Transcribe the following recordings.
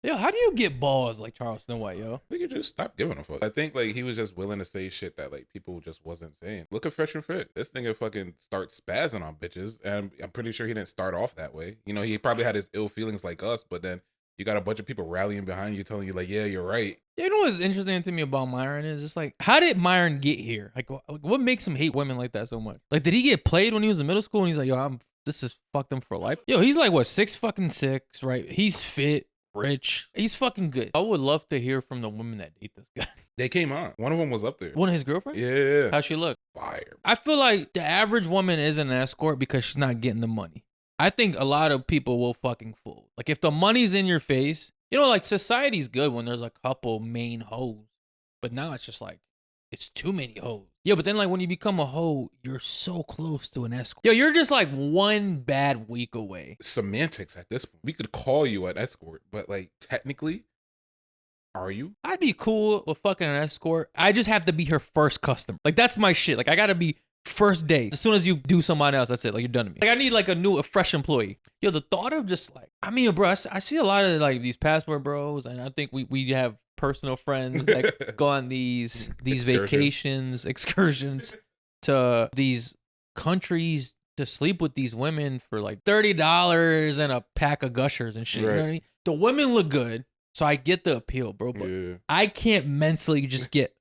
Yo, how do you get balls like Charles Snow White, yo? I think you just stopped giving a fuck. I think like he was just willing to say shit that like people just wasn't saying. Look at Fresh and Fit. This nigga fucking starts spazzing on bitches, and I'm pretty sure he didn't start off that way. You know, he probably had his ill feelings like us, but then you got a bunch of people rallying behind you, telling you like, yeah, you're right. You know what's interesting to me about Myron is it's like, how did Myron get here? Like, what makes him hate women like that so much? Like, did he get played when he was in middle school and he's like, yo, this is fucked him for life? Yo, he's like, what, 6'6", right? He's fit, rich. He's fucking good. I would love to hear from the women that date this guy. They came on. One of them was up there. One of his girlfriends? Yeah. How'd she look? Fire. I feel like the average woman isn't an escort because she's not getting the money. I think a lot of people will fucking fool. Like, if the money's in your face, you know, like, society's good when there's a couple main hoes. But now it's just like, it's too many hoes. Yeah, but then, like, when you become a hoe, you're so close to an escort. Yo, you're just, like, one bad week away. Semantics at this point. We could call you an escort, but, like, technically, are you? I'd be cool with fucking an escort. I just have to be her first customer. Like, that's my shit. Like, I gotta be first day. As soon as you do somebody else, that's it. Like, you're done to me. Like, I need, like, a fresh employee. Yo, the thought of just, like, I mean, bro, I see a lot of, like, these passport bros, and I think we have personal friends that go on these vacations, excursions to these countries to sleep with these women for like $30 and a pack of gushers and shit. Right. You know what I mean? The women look good, so I get the appeal, bro. But I can't mentally just get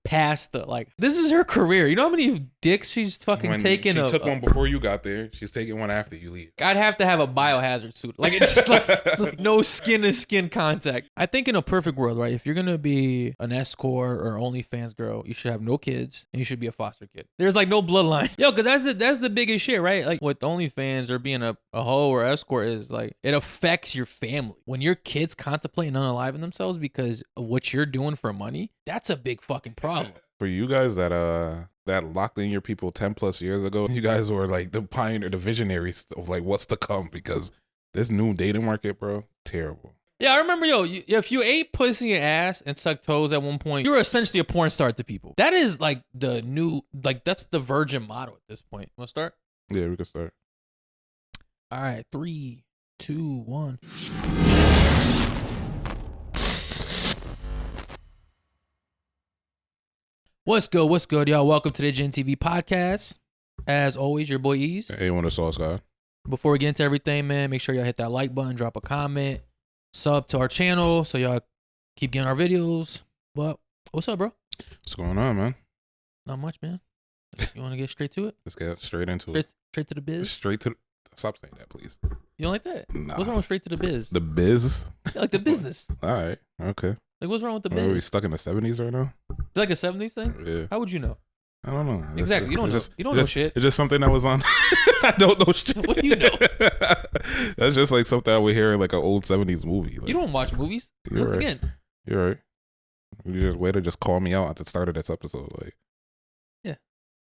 past the, like, this is her career. You know how many dicks she's fucking taken? She took one before you got there. She's taking one after you leave. I'd have to have a biohazard suit. Like, it's just like no skin to skin contact. I think in a perfect world, right, if you're going to be an escort or OnlyFans girl, you should have no kids and you should be a foster kid. There's like no bloodline. Yo, because that's the biggest shit, right? Like with OnlyFans or being a hoe or escort is like, it affects your family. When your kids contemplating unaliving themselves because of what you're doing for money, that's a big fucking problem. For you guys that locked in your people 10 plus years ago, you guys were like the pioneer, the visionaries of like what's to come, because this new dating market, bro, terrible. Yeah, I remember, yo, if you ate pussy and ass and sucked toes at one point, you were essentially a porn star to people. That is like the new, like, that's the virgin motto at this point. Want to start? Yeah, we can start. All right, 3, 2, 1. What's good, y'all? Welcome to the Gen TV podcast. As always, your boy Ease. Hey, what a sauce guy. Before we get into everything, man, make sure y'all hit that like button, drop a comment, sub to our channel so y'all keep getting our videos. But what's up, bro? What's going on, man? Not much, man. You want to get straight to it? Let's get straight into it. Straight to the biz? Stop saying that, please. You don't like that? Nah. What's wrong with straight to the biz? The biz? Yeah, like the business. All right. Okay. Like, what's wrong with the biz? Are we stuck in the 70s right now? It's like a 70s thing? Yeah. How would you know? I don't know. Exactly. You don't know. You don't know shit. It's just something that was on. I don't know shit. What do you know? That's just like something I would hear in like an old 70s movie. Like, you don't watch movies. You're Once right. again. You're right. You just way to just call me out at the start of this episode. Like, yeah.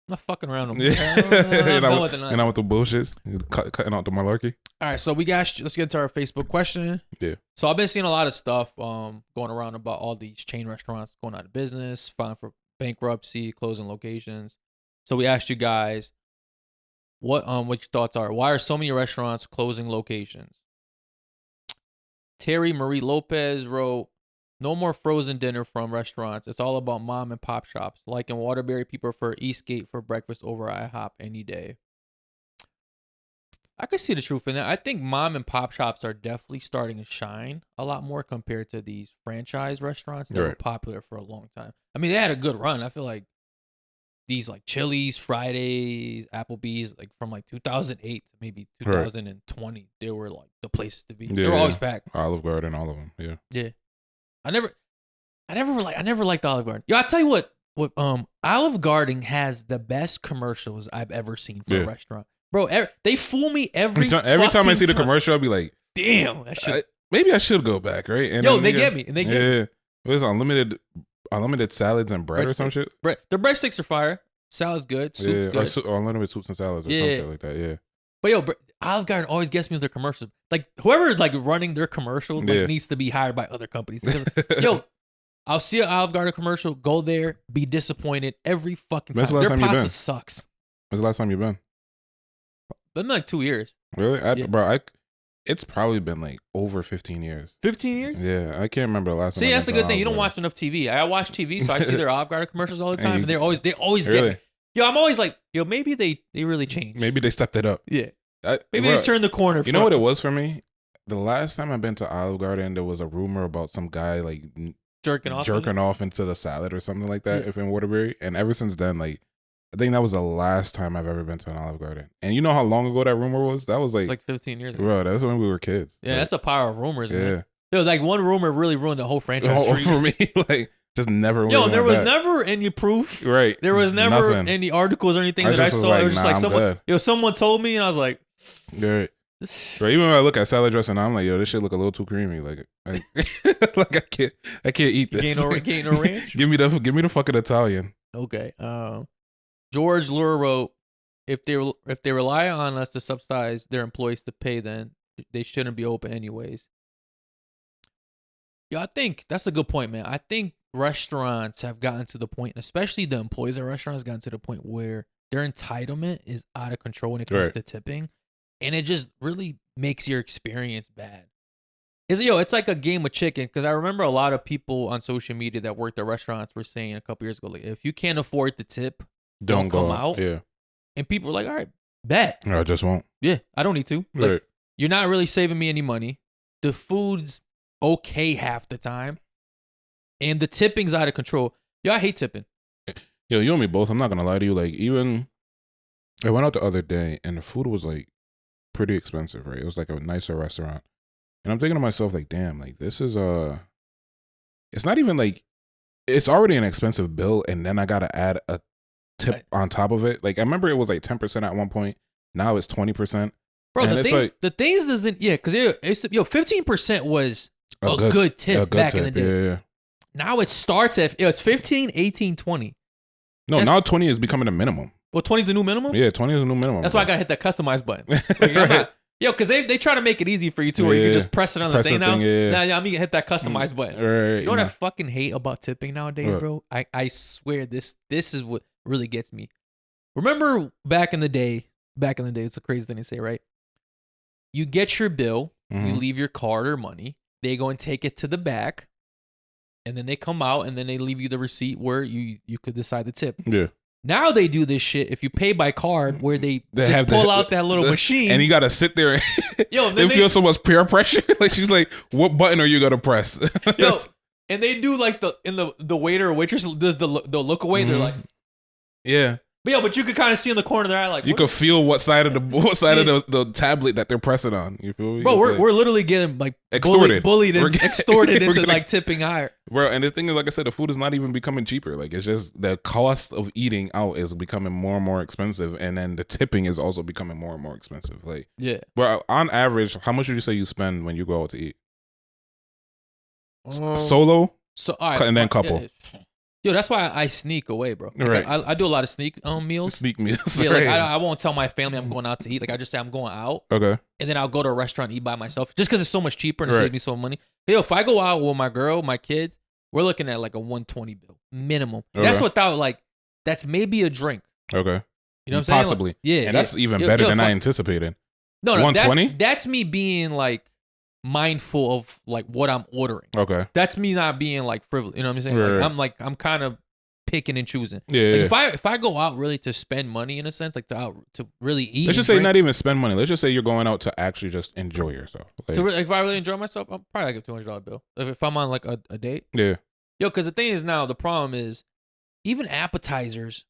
I'm not fucking around no more. And I with the bullshit. Cutting out the malarkey. All right. So let's get into our Facebook question. Yeah. So I've been seeing a lot of stuff going around about all these chain restaurants going out of business, filing for bankruptcy, closing locations. So we asked you guys what your thoughts are. Why are so many restaurants closing locations? Terry Marie Lopez wrote, "No more frozen dinner from restaurants. It's all about mom and pop shops. Like in Waterbury, people prefer Eastgate for breakfast over IHOP any day." I could see the truth in that. I think mom and pop shops are definitely starting to shine a lot more compared to these franchise restaurants that were popular for a long time. I mean, they had a good run. I feel like these like Chili's, Fridays, Applebees, like from like 2008 to maybe 2020, they were like the places to be. They were always packed. Olive Garden, all of them. Yeah. Yeah. I never liked Olive Garden. Yo, I tell you what Olive Garden has the best commercials I've ever seen for a restaurant. Bro, they fool me every time I see the commercial, I'll be like, damn, that shit. Maybe I should go back, right? And yo, they get me. And they get me. It was unlimited salads and bread or some shit. The breadsticks are fire. Salad's good. Soup's good. Or unlimited soups and salads or some shit like that, yeah. But yo, Olive Garden always gets me with their commercials. Like, whoever like running their commercials needs to be hired by other companies. Because, yo, I'll see an Olive Garden commercial, go there, be disappointed every fucking time. Their pasta sucks. When's the last time you've been? Been like 2 years. Really? It's probably been like over 15 years. 15 years? Yeah, I can't remember the last time. See, I that's a went to good thing. You don't Olive watch enough TV. I watch TV, so I see their Olive Garden commercials all the time, and they always get Really? me. Yo, I'm always like, yo, maybe they really changed. Maybe they stepped it up. Yeah. Maybe Bro, they turned the corner. You know what it was for me? The last time I've been to Olive Garden, there was a rumor about some guy like jerking off into the salad or something like that, Yeah. if in Waterbury. And ever since then, like, I think that was the last time I've ever been to an Olive Garden. And you know how long ago that rumor was? That was like 15 years ago. Bro, that's when we were kids. Yeah, like, that's the power of rumors, yeah. man. Yo, like one rumor really ruined the whole franchise For me, like, just never. Yo, there was back. never any proof. Right. There was never Nothing. any articles or anything I that I just was saw. like, It was just nah, like I'm someone. good. Yo, someone told me, and I was like, Right. Right. Even when I look at salad dressing, I'm like, yo, this shit look a little too creamy. Like like I can't eat this. Gain no ranch. give me the fucking Italian. Okay. George Lure wrote, if they rely on us to subsidize their employees to pay, then they shouldn't be open anyways. Yeah, I think that's a good point, man. I think restaurants have gotten to the point, especially the employees at restaurants, gotten to the point where their entitlement is out of control when it comes to tipping, and it just really makes your experience bad. It's like a game of chicken, because I remember a lot of people on social media that worked at restaurants were saying a couple years ago, like, if you can't afford the tip, don't come out. Yeah. And people were like, all right, bet. No, I just won't. Yeah, I don't need to. Like, Right. you're not really saving me any money. The food's okay half the time. And the tipping's out of control. Yo, I hate tipping. Yo, you and me both. I'm not gonna lie to you. Like, even I went out the other day and the food was like pretty expensive, right? It was like a nicer restaurant. And I'm thinking to myself, like, damn, like this is it's not even like, it's already an expensive bill, and then I gotta add a tip on top of it. Like, I remember it was like 10% at one point. Now it's 20%. Bro, and the things isn't, because 15% was a good tip back in the day. Yeah. Now it starts at, it's 15, 18, 20. No, now 20 is becoming a minimum. Well, 20 is the new minimum? Yeah, 20 is the new minimum. That's why I gotta hit that customize button. Like, because they try to make it easy for you too, where you can just press it on the thing now. Now, I'm gonna hit that customize button. Right, you know what I fucking hate about tipping nowadays, bro? I swear this is what really gets me. Remember back in the day, it's a crazy thing to say, right? You get your bill, you leave your card or money, they go and take it to the back, and then they come out and then they leave you the receipt where you could decide to tip. Yeah. Now they do this shit if you pay by card, where they just pull out that little machine, and you gotta sit there. Yo, they feel so much peer pressure. Like, she's like, "What button are you gonna press?" Yo, and they do like the waiter or waitress does the look away. They're like, yeah. But you could kind of see in the corner of their eye, like, you could feel what side of the tablet that they're pressing on. You feel me? Bro, we're literally getting like extorted, bullied and extorted into like tipping higher. Bro, and the thing is, like I said, the food is not even becoming cheaper. Like, it's just the cost of eating out is becoming more and more expensive, and then the tipping is also becoming more and more expensive. Like, yeah. Bro, on average, how much would you say you spend when you go out to eat? Solo, and then couple. Yeah. Yo, that's why I sneak away, bro. Like, right. I do a lot of sneak meals. Sneak meals. Yeah, like I won't tell my family I'm going out to eat. Like, I just say I'm going out. Okay. And then I'll go to a restaurant and eat by myself, just because it's so much cheaper and it saves me so much money. But yo, if I go out with my girl, my kids, we're looking at like a 120 bill minimum. Okay. That's without that's maybe a drink. Okay. You know what I'm saying? Possibly. Like, yeah. And that's even better than I anticipated. No, 120? That's me being like mindful of like what I'm ordering. Okay. That's me not being like frivolous. You know what I'm saying? Right. Like I'm kind of picking and choosing. Yeah. Like, if I go out really to spend money in a sense, like to really eat. Let's just say not even spend money. Let's just say you're going out to actually just enjoy yourself. Like, if I really enjoy myself, I'll probably like a $200 bill. If I'm on like a date. Yeah. Yo, because the thing is now, the problem is even appetizers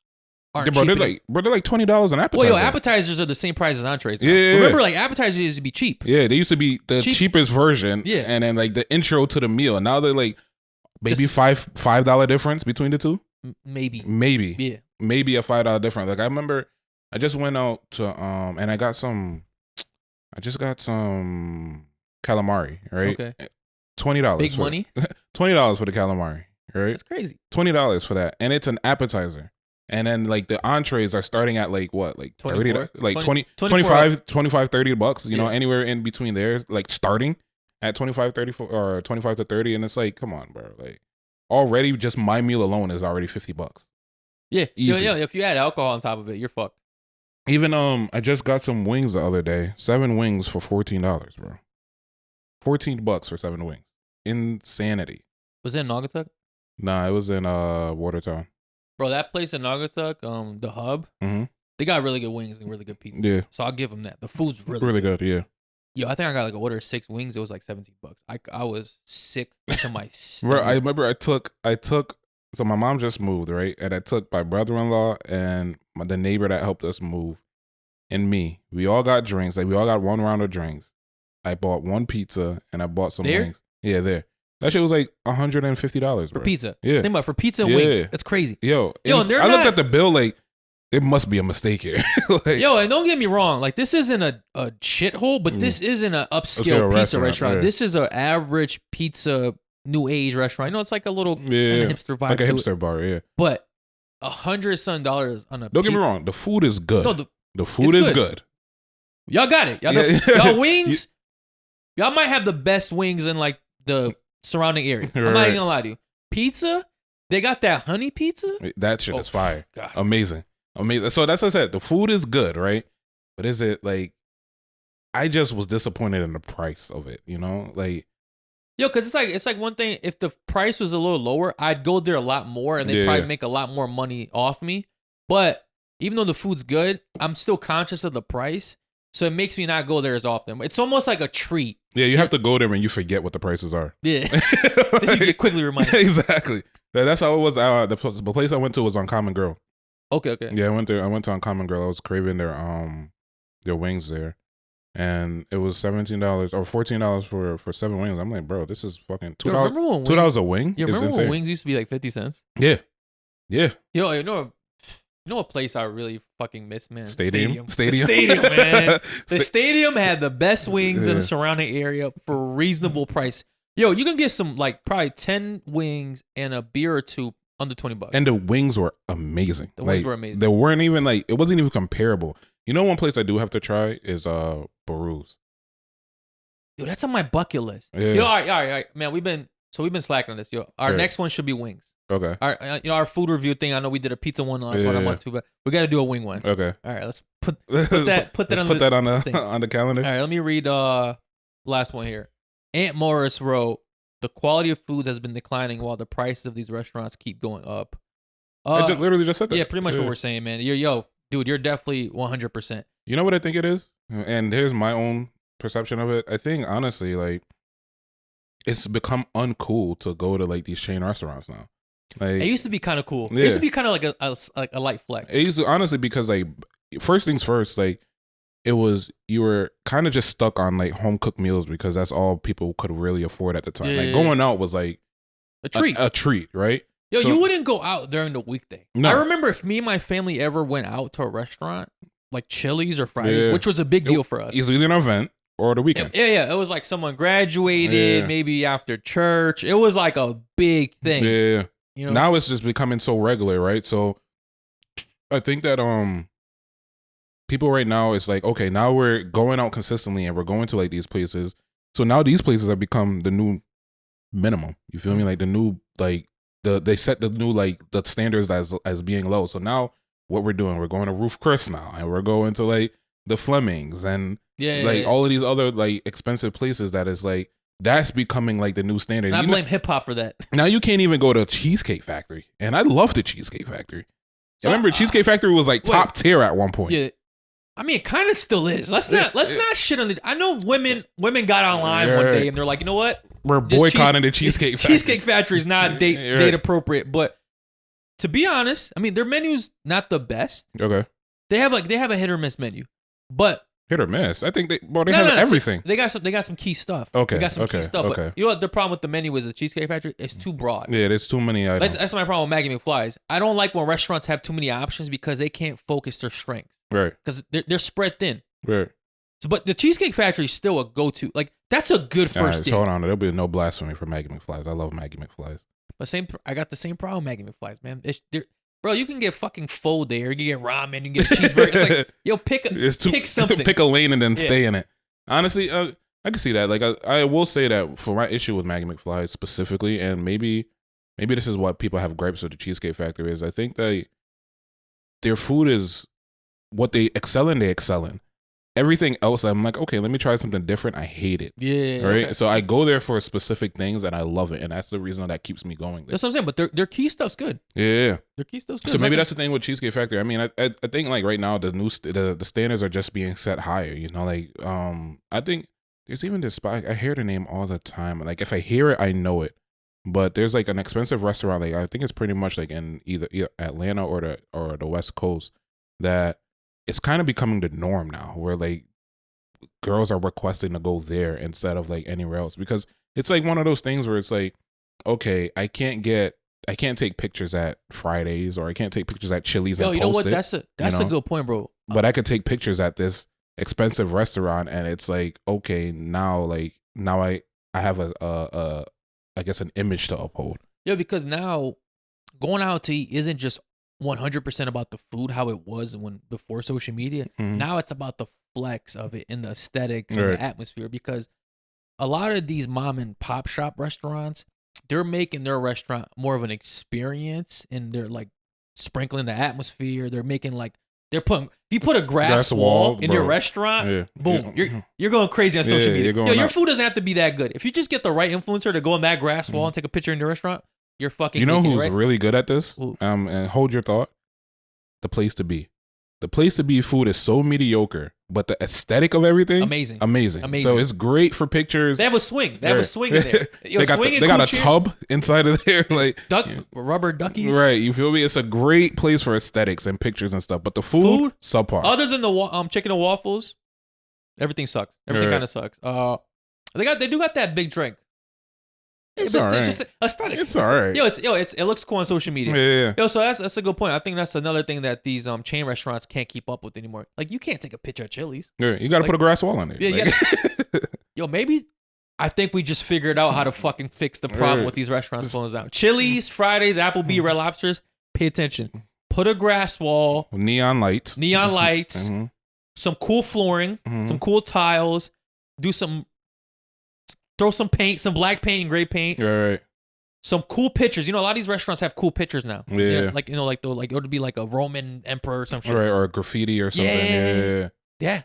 aren't cheap. They're like $20 an appetizer. Well, yo, appetizers are the same price as entrees now. Yeah. Remember, like, appetizers used to be cheap. Yeah, they used to be the cheapest version. Yeah. And then like the intro to the meal. Now they're like maybe $5 difference between the two. Maybe. Yeah. Maybe a $5 difference. Like, I remember I just went out to and I got some calamari, right? Okay. $20. Big money? $20 for the calamari, right? That's crazy. $20 for that. And it's an appetizer. And then like the entrees are starting at like what? Like 30, like 20, 25, $30, you know, anywhere in between there, like starting at 25, 30 or 25 to 30. And it's like, come on, bro. Like, already just my meal alone is already $50. Yeah. Yo, if you add alcohol on top of it, you're fucked. Even I just got some wings the other day. 7 wings for $14, bro. $14 for 7 wings. Insanity. Was it in Naugatuck? Nah, it was in Watertown. Bro, that place in Naugatuck, the Hub, they got really good wings and really good pizza. Yeah. So I'll give them that. The food's really good. Yeah. Yo, I think I got like an order of 6 wings. It was like $17. I was sick to my stomach. Bro, I remember I took. So my mom just moved, right? And I took my brother-in-law and the neighbor that helped us move, and me. We all got drinks. Like we all got 1 round of drinks. I bought 1 pizza and I bought some wings. Yeah, there. That shit was like $150 for pizza. Yeah, think about it, for pizza and wings. That's crazy. Yo, and I looked at the bill like there must be a mistake here. Like, yo, and don't get me wrong, like this isn't a shithole, but this isn't an upscale pizza restaurant. Yeah. This is an average pizza new age restaurant. You know, it's like a little hipster vibe, like a hipster bar. Yeah, but $100 on a. Don't get me wrong, the food is good. No, the food is good. Y'all got it. Y'all wings. Y'all might have the best wings in like the surrounding areas. I'm not even gonna lie to you. Pizza, they got that honey pizza. That shit is fire. God. Amazing. So that's what I said. The food is good, right? But is it like? I just was disappointed in the price of it. You know, like. Yo, cause it's like one thing. If the price was a little lower, I'd go there a lot more, and they'd probably make a lot more money off me. But even though the food's good, I'm still conscious of the price, so it makes me not go there as often. It's almost like a treat. Yeah, you have to go there and you forget what the prices are. Yeah, then you get quickly reminded. Exactly. That's how it was. The place I went to was on Common Grill. Okay. Yeah, I went there. I went to Uncommon Grill. I was craving their wings there, and it was $17 or $14 for 7 wings. I'm like, bro, this is fucking $2. $2 a wing. You remember when wings used to be like 50 cents? Yeah. Yo, you know a place I really fucking miss, man? Stadium, man. The stadium had the best wings in the surrounding area for a reasonable price. Yo, you can get some like probably 10 wings and a beer or 2 under $20. And the wings were amazing. Wings were amazing. They weren't even like, it wasn't even comparable. You know, one place I do have to try is Baru's. Yo, that's on my bucket list. Yeah. Yo, all right, man. We've been slacking on this. Yo, our next one should be wings. Okay. Our food review thing. I know we did a pizza one on a month too, but we got to do a wing one. Okay. All right, let's put that on the calendar. All right, let me read last one here. Aunt Morris wrote, "The quality of food has been declining while the prices of these restaurants keep going up." I literally just said that. Yeah, pretty much what we're saying, man. Yo, dude, you're definitely 100%. You know what I think it is? And here's my own perception of it. I think honestly, like, it's become uncool to go to like these chain restaurants now. Like, it used to be kind of cool. Yeah. It used to be kind of like a light flex. It used to, honestly, because like first things first, like it was, you were kind of just stuck on like home cooked meals because that's all people could really afford at the time. Like going out was like a treat. A treat, right? Yo, you wouldn't go out during the weekday. No. I remember if me and my family ever went out to a restaurant like Chili's or Fridays, which was a big deal for us. It was either an event or the weekend. Yeah. It was like someone graduated, maybe after church. It was like a big thing. Yeah. You know? Now it's just becoming so regular, right? So I think that people right now, it's like, okay, now we're going out consistently and we're going to like these places. So now these places have become the new minimum. You feel me? Like the new, like they set the new, like the standards as being low. So now what we're doing, we're going to Roof Chris now, and we're going to like the Flemings and all of these other like expensive places that is like, that's becoming like the new standard. And I blame hip hop for that. Now you can't even go to Cheesecake Factory, and I love the Cheesecake Factory. So, I remember Cheesecake Factory was like top tier at one point. Yeah, I mean, it kind of still is. Let's not shit on the. I know women got online one day and they're like, you know what? We're boycotting the Cheesecake Factory. Cheesecake Factory is not date appropriate, but to be honest, I mean their menu's not the best. Okay, they have a hit or miss menu, but. Hit or miss. I think they have everything. They got some key stuff. Okay. They got some key stuff. Okay. But you know what the problem with the menu is? The Cheesecake Factory is too broad. Yeah, there's too many items. That's my problem with Maggie McFly's. I don't like when restaurants have too many options because they can't focus their strengths. Right. Because they're spread thin. Right. So, but the Cheesecake Factory is still a go-to. Like that's a good first date. Hold on, there'll be no blasphemy for Maggie McFly's. I love Maggie McFly's. But I got the same problem with Maggie McFly's, man. Bro, you can get fucking pho there. You can get ramen. You can get a cheeseburger. It's like, yo, pick something. Pick a lane and then stay in it. Honestly, I can see that. Like, I will say that for my issue with Maggie McFly specifically, and maybe this is what people have gripes with the Cheesecake Factory is, I think that their food is what they excel in, they excel in. Everything else, I'm like, okay, let me try something different. I hate it. Yeah. Right. Okay. So I go there for specific things and I love it. And that's the reason that keeps me going there. That's what I'm saying. But their key stuff's good. Yeah. Their key stuff's good. So maybe that's the thing with Cheesecake Factory. I mean, I think like right now the standards are just being set higher. You know, like I think there's even this spot. I hear the name all the time. Like if I hear it, I know it. But there's like an expensive restaurant. Like I think it's pretty much like in either Atlanta or the West Coast that it's kind of becoming the norm now, where like girls are requesting to go there instead of like anywhere else, because it's like one of those things where it's like, okay, I can't take pictures at Fridays, or I can't take pictures at Chili's. Yo, and you know post what? That's a good point, bro. But I could take pictures at this expensive restaurant, and it's like, okay, now I have I guess an image to uphold. Yeah, because now going out to eat isn't just 100% about the food, how it was before social media. Mhm. Now it's about the flex of it and the aesthetics and the atmosphere, because a lot of these mom and pop shop restaurants, they're making their restaurant more of an experience, and they're like sprinkling the atmosphere. They're making like if you put a grass wall in your restaurant, boom, you're going crazy on social media. Your food doesn't have to be that good. If you just get the right influencer to go on that grass wall and take a picture in your restaurant, you're fucking. You know who's right? really good at this? Ooh. And hold your thought. The Place to Be. The Place to Be food is so mediocre, but the aesthetic of everything, amazing. So it's great for pictures. They have a swing. They have a swing in there. They got a tub inside of there, like rubber duckies. Right, you feel me? It's a great place for aesthetics and pictures and stuff. But the food subpar. Other than the chicken and waffles, everything sucks. Everything kind of sucks. They do got that big drink. It's all right. It's just aesthetics. It's all right. It looks cool on social media. Yeah. Yo, so that's a good point. I think that's another thing that these chain restaurants can't keep up with anymore. Like, you can't take a picture at Chili's. Yeah, you got to put a grass wall on there. Yeah, yo, maybe I think we just figured out how to fucking fix the problem with these restaurants closing down. Chili's, Fridays, Applebees, Red Lobsters. Pay attention. Put a grass wall. Neon lights. Some cool flooring. Some cool tiles. Throw some paint, some black paint and gray paint. Right. Some cool pictures. You know, a lot of these restaurants have cool pictures now. Yeah. It would be like a Roman emperor or something. Right, or a graffiti or something. Yeah.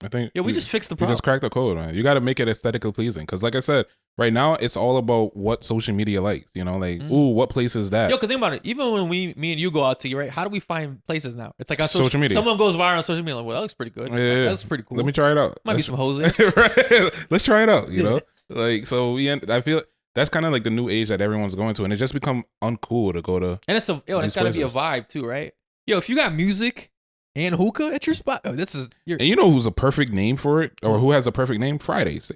I think. Yeah, we just fixed the problem. We just cracked the code, man. You got to make it aesthetically pleasing, because, like I said, right now it's all about what social media likes. You know, like, ooh, what place is that? Yo, because think about it. Even when me and you go out to eat, right? How do we find places now? It's like on social media. Someone goes viral on social media. Like, well, that looks pretty good. Yeah, that's pretty cool. Let me try it out. Might be some hoes there. Right. Let's try it out. You know, like, so I feel that's kind of like the new age that everyone's going to, and it just become uncool to go to. And it's got to be a vibe too, right? Yo, if you got music and hookah at your spot, and you know who's a perfect name for it, or who has a perfect name? Fridays.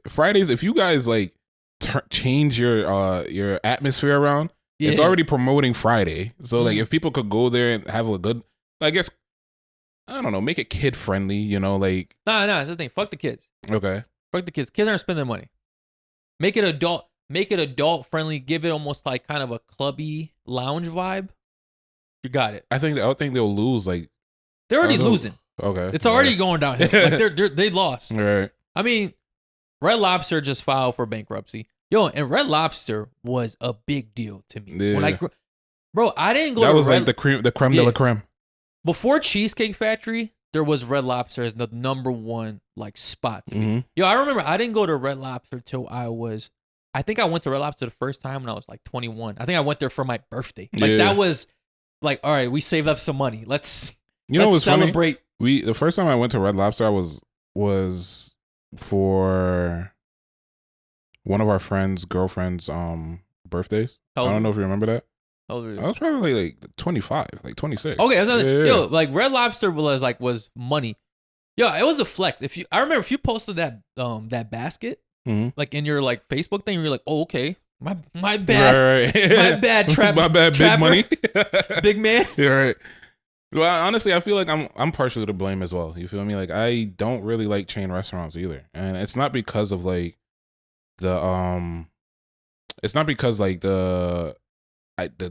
If you guys like change your atmosphere around, it's already promoting Friday. So like, if people could go there and have a good, I guess, I don't know, make it kid friendly. You know, like that's the thing. Fuck the kids. Okay. Fuck the kids. Kids aren't spending money. Make it adult friendly. Give it almost like kind of a clubby lounge vibe. You got it. I think they'll lose like. They're already losing. Okay. It's already going downhill. Like they lost. Right. I mean, Red Lobster just filed for bankruptcy. Yo, and Red Lobster was a big deal to me. Yeah. When I didn't go that to was like the creme de la creme. Before Cheesecake Factory, there was Red Lobster as the number one like spot to me. Yo, I remember I didn't go to Red Lobster till I think I went to Red Lobster the first time when I was like 21. I think I went there for my birthday. Like that was like, all right, we saved up some money. Let's celebrate. Funny? The first time I went to Red Lobster was for one of our girlfriend's birthdays. I don't know if you remember that. How old were you? I was probably like 25, like 26. Okay, yo, like Red Lobster was money. Yo, it was a flex. I remember if you posted that basket like in your like Facebook thing, you're like, oh, okay. My bad. Right. My bad trap. My bad, big money. Big man. Yeah, right. Well, honestly, I feel like I'm partially to blame as well. You feel me? Like, I don't really like chain restaurants either, and it's not because of like it's not because like the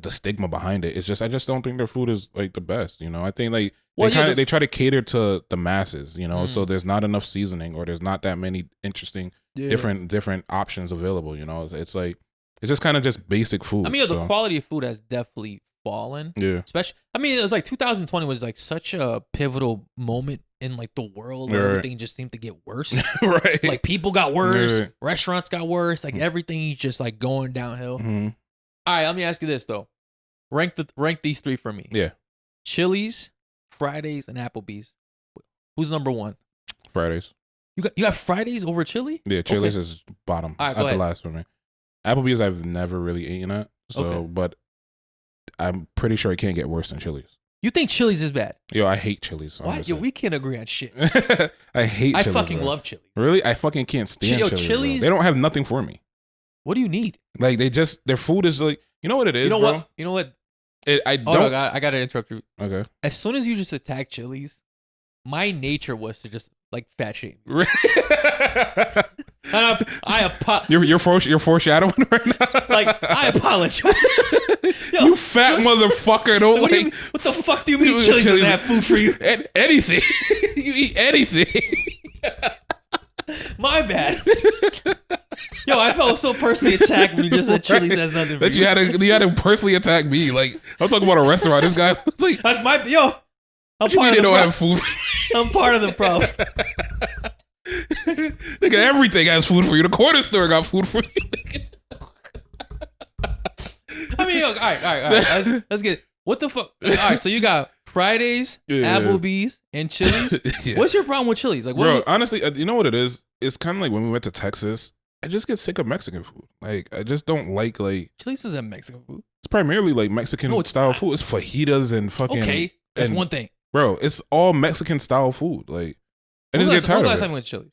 stigma behind it. It's just I just don't think their food is like the best. You know, I think like they try to cater to the masses. You know, so there's not enough seasoning, or there's not that many interesting different options available. You know, it's like it's just kind of just basic food. I mean, the quality of food has definitely fallen. Yeah. Especially, I mean, it was like 2020 was like such a pivotal moment in like the world where everything just seemed to get worse. Right. Like people got worse, restaurants got worse, like everything's just like going downhill. Mm-hmm. All right, let me ask you this though. Rank these three for me. Yeah. Chili's, Fridays, and Applebee's. Who's number one? Fridays. You got Fridays over Chili? Yeah, Chili's is bottom. All right, at the last for me. Applebee's I've never really eaten at. So, but I'm pretty sure it can't get worse than Chili's. You think Chili's is bad? Yo, I hate Chili's. Why? Yo, we can't agree on shit. I hate Chili's. I fucking love Chili's. Really? I fucking can't stand Chili's. They don't have nothing for me. What do you need? Like their food is like, you know what it is, bro? What? You know what? I don't. No, I gotta interrupt you. Okay. As soon as you just attacked Chili's, my nature was to just like fat shame. You're foreshadowing right now. Like I apologize. Yo, you fat motherfucker! Don't what the fuck do you mean Chili's doesn't have food for you? Anything. You eat anything. My bad. Yo, I felt so personally attacked when you just said Chili's has nothing for you. You had to personally attack me. Like I'm talking about a restaurant. This guy was like, "That's my yo." I'm part of the don't have food. I'm part of the problem. Nigga, everything has food for you. The corner store got food for you. I mean, all right. Let's get it. What the fuck? All right, so you got Fridays, Applebee's, and Chili's. Yeah. What's your problem with Chili's? Like, bro, honestly, you know what it is? It's kind of like when we went to Texas. I just get sick of Mexican food. Like, I just don't like Chili's doesn't have Mexican food. It's primarily like Mexican style food. It's fajitas and fucking. Okay, that's one thing. Bro, it's all Mexican style food. Like, I just get tired of it. When was the last time you went to Chili's?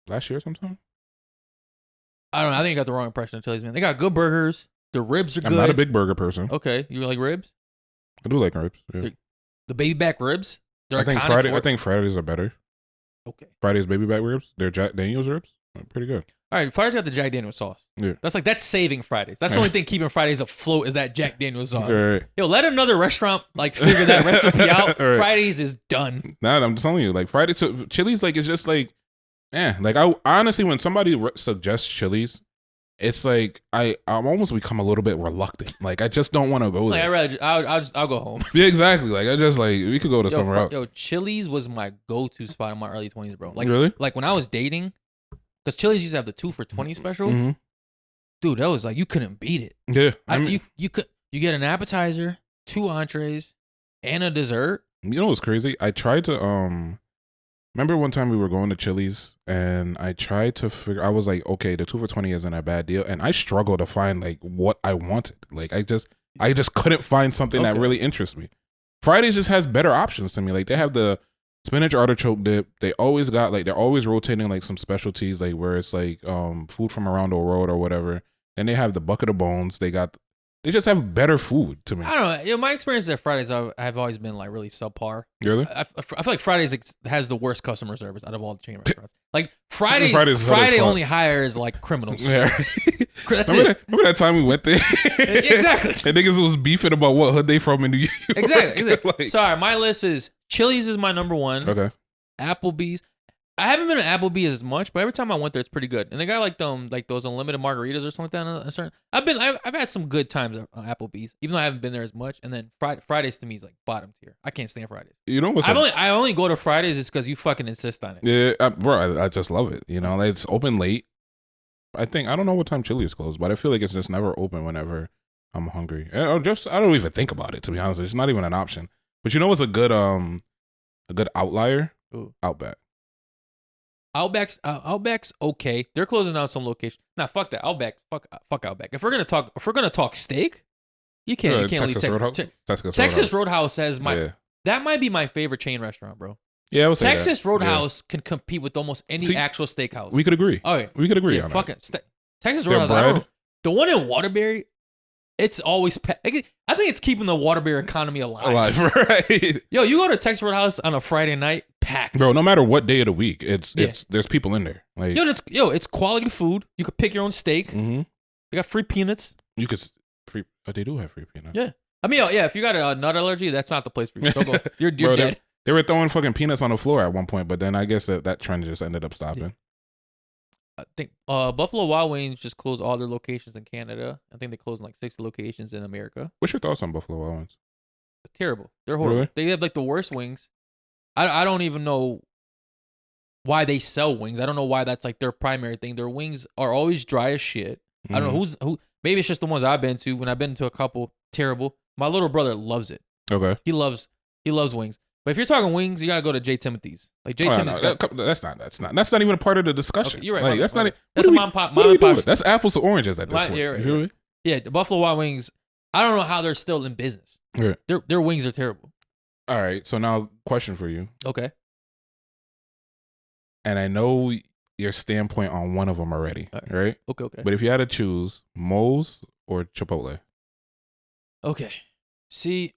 Last year sometime. I don't know. I think you got the wrong impression of Chili's, man. They got good burgers. The ribs are good. I'm not a big burger person. Okay, you like ribs? I do like ribs. Yeah. The baby back ribs. I think Fridays are better. Okay. Fridays baby back ribs. They're Jack Daniel's ribs. Pretty good. All right, Fridays got the Jack Daniel's sauce. Yeah. That's saving Fridays. That's the only thing keeping Fridays afloat is that Jack Daniel's sauce. Right. Yo, let another restaurant like figure that recipe out. Right. Fridays is done. Nah, I'm telling you, like Fridays, Chili's like it's just like, like I honestly, when somebody suggests Chili's, it's like I'm almost become a little bit reluctant. Like I just don't want to go there. I'll go home. Yeah, exactly. Like I just like we could go to somewhere else. Yo, Chili's was my go-to spot in my early 20s, bro. Like really? Like when I was dating, because Chili's used to have the 2 for $20 special. Mm-hmm. Dude, that was like you couldn't beat it. Yeah, you get an appetizer, 2 entrees, and a dessert. You know what's crazy? I tried to remember one time we were going to Chili's and I tried to figure. I was like, okay, the 2 for $20 isn't a bad deal, and I struggled to find like what I wanted. Like I just couldn't find something that really interests me. Fridays just has better options to me. Like they have the spinach artichoke dip. They always got like they're always rotating like some specialties, like where it's like food from around the world or whatever. And they have the bucket of bones. They just have better food to me. I don't know. You know, my experience at Fridays have always been like really subpar. Really? I feel like Fridays has the worst customer service out of all the chain restaurants. Like Friday only hires like criminals. Yeah. That's it. Remember that time we went there? Exactly. And niggas was beefing about what hood they from in New York. Exactly. Like, sorry, my list is Chili's is my number one. Okay. Applebee's. I haven't been to Applebee's as much, but every time I went there, it's pretty good. And they got like those unlimited margaritas or something like that. I've had some good times at Applebee's, even though I haven't been there as much. And then Fridays to me is like bottom tier. I can't stand Fridays. You know what's I only go to Fridays is because you fucking insist on it. Yeah, bro, I just love it. You know, like, it's open late. I don't know what time Chili's closed, but I feel like it's just never open whenever I'm hungry. I don't even think about it, to be honest. It's not even an option. But you know what's a good outlier? Ooh. Outback. Outback's okay. They're closing down some locations. Nah, fuck that. Outback. Fuck Outback. If we're gonna talk steak, you can't Texas leave Roadhouse. Texas Roadhouse says that might be my favorite chain restaurant, bro. Yeah, I would say Texas Roadhouse can compete with almost any actual steakhouse. We could agree. Oh yeah, we could agree on that. Texas Roadhouse. The one in Waterbury, it's always I think it's keeping the Waterbury economy alive. Right? Yo, you go to Texas Roadhouse on a Friday night, packed. Bro, no matter what day of the week, there's people in there. Like it's quality food. You could pick your own steak. Mm-hmm. They got free peanuts. You could but they do have free peanuts. Yeah, I mean, if you got a nut allergy, that's not the place for you. Don't go. You're Bro, dead. They were throwing fucking peanuts on the floor at one point, but then I guess that trend just ended up stopping. I think Buffalo Wild Wings just closed all their locations in Canada. I think they closed like 6 locations in America. What's your thoughts on Buffalo Wild Wings? Terrible. They're horrible. Really? They have like the worst wings. I don't even know why they sell wings. I don't know why that's like their primary thing. Their wings are always dry as shit. I don't know who. Maybe it's just the ones I've been to. When I've been to a couple, terrible. My little brother loves it. Okay. He loves wings. But if you're talking wings, you gotta go to J. Timothy's. Like J. Timothy's. That's not even a part of the discussion. Okay, you're right. Like, that's not. That's a mom and pop. That's apples to oranges at this point. Yeah, You feel me? Yeah, the Buffalo Wild Wings. I don't know how they're still in business. Yeah. Their wings are terrible. All right. So now, question for you. Okay. And I know your standpoint on one of them already, right? Okay. But if you had to choose Moe's or Chipotle, okay. See,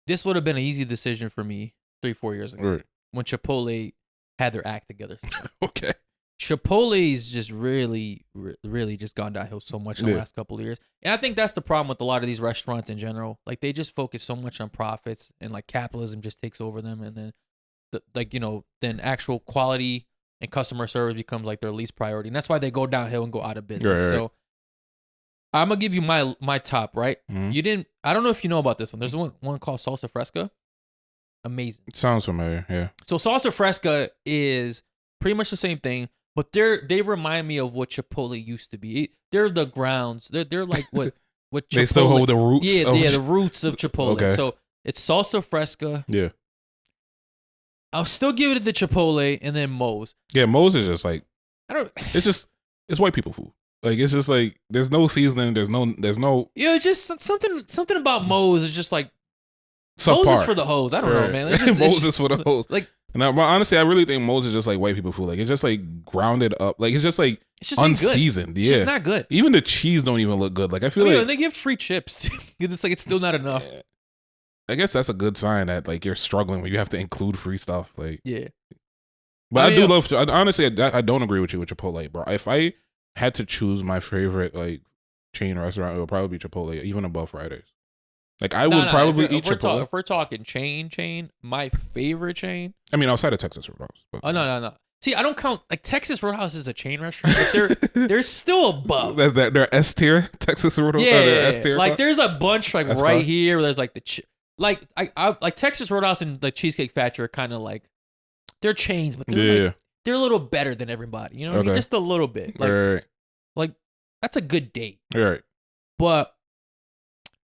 this would have been an easy decision for me 3-4 years ago, right? When Chipotle had their act together. Okay. Chipotle's just really just gone downhill so much in the last couple of years. And I think that's the problem with a lot of these restaurants in general. Like, they just focus so much on profits, and like capitalism just takes over them. And then then actual quality and customer service becomes like their least priority. And that's why they go downhill and go out of business. Right. So I'm going to give you my top, right? Mm-hmm. I don't know if you know about this one. There's one called Salsa Fresca. Amazing. Sounds familiar, yeah. So Salsa Fresca is pretty much the same thing, but they remind me of what Chipotle used to be. They're the grounds. They're like what Chipotle. They still hold the roots. Yeah, the roots of Chipotle. Okay. So it's Salsa Fresca. Yeah. I'll still give it to Chipotle and then Moe's. Yeah, Moe's is just like, it's white people food. Like, it's just like, there's no seasoning, there's no. Yeah, it's just something about Moe's is just like, subpar. Moe's is for the hoes. I don't know, man. Moe's is for the hoes. Like, but honestly, I really think Moe's is just like white people food. Like, it's just like grounded up. Like, it's just like unseasoned. Good. Yeah, it's just not good. Even the cheese don't even look good. Like, I feel like they give free chips. It's like it's still not enough. Yeah. I guess that's a good sign that like you're struggling when you have to include free stuff. Like, yeah. But I do love. Honestly, I don't agree with you with Chipotle, bro. If I had to choose my favorite like chain restaurant, it would probably be Chipotle, even above Fridays. Like, I would probably eat Chipotle. If we're talking chain, my favorite chain. I mean, outside of Texas Roadhouse. Oh no. See, I don't count like Texas Roadhouse is a chain restaurant, but they're still above. They're S tier Texas Roadhouse. Yeah, S tier. Like, there's a bunch like that's right here where there's like like like Texas Roadhouse and the Cheesecake Factory are kind of like, they're chains, but they're a little better than everybody. You know what I mean? Just a little bit. Like, like that's a good date. Right. But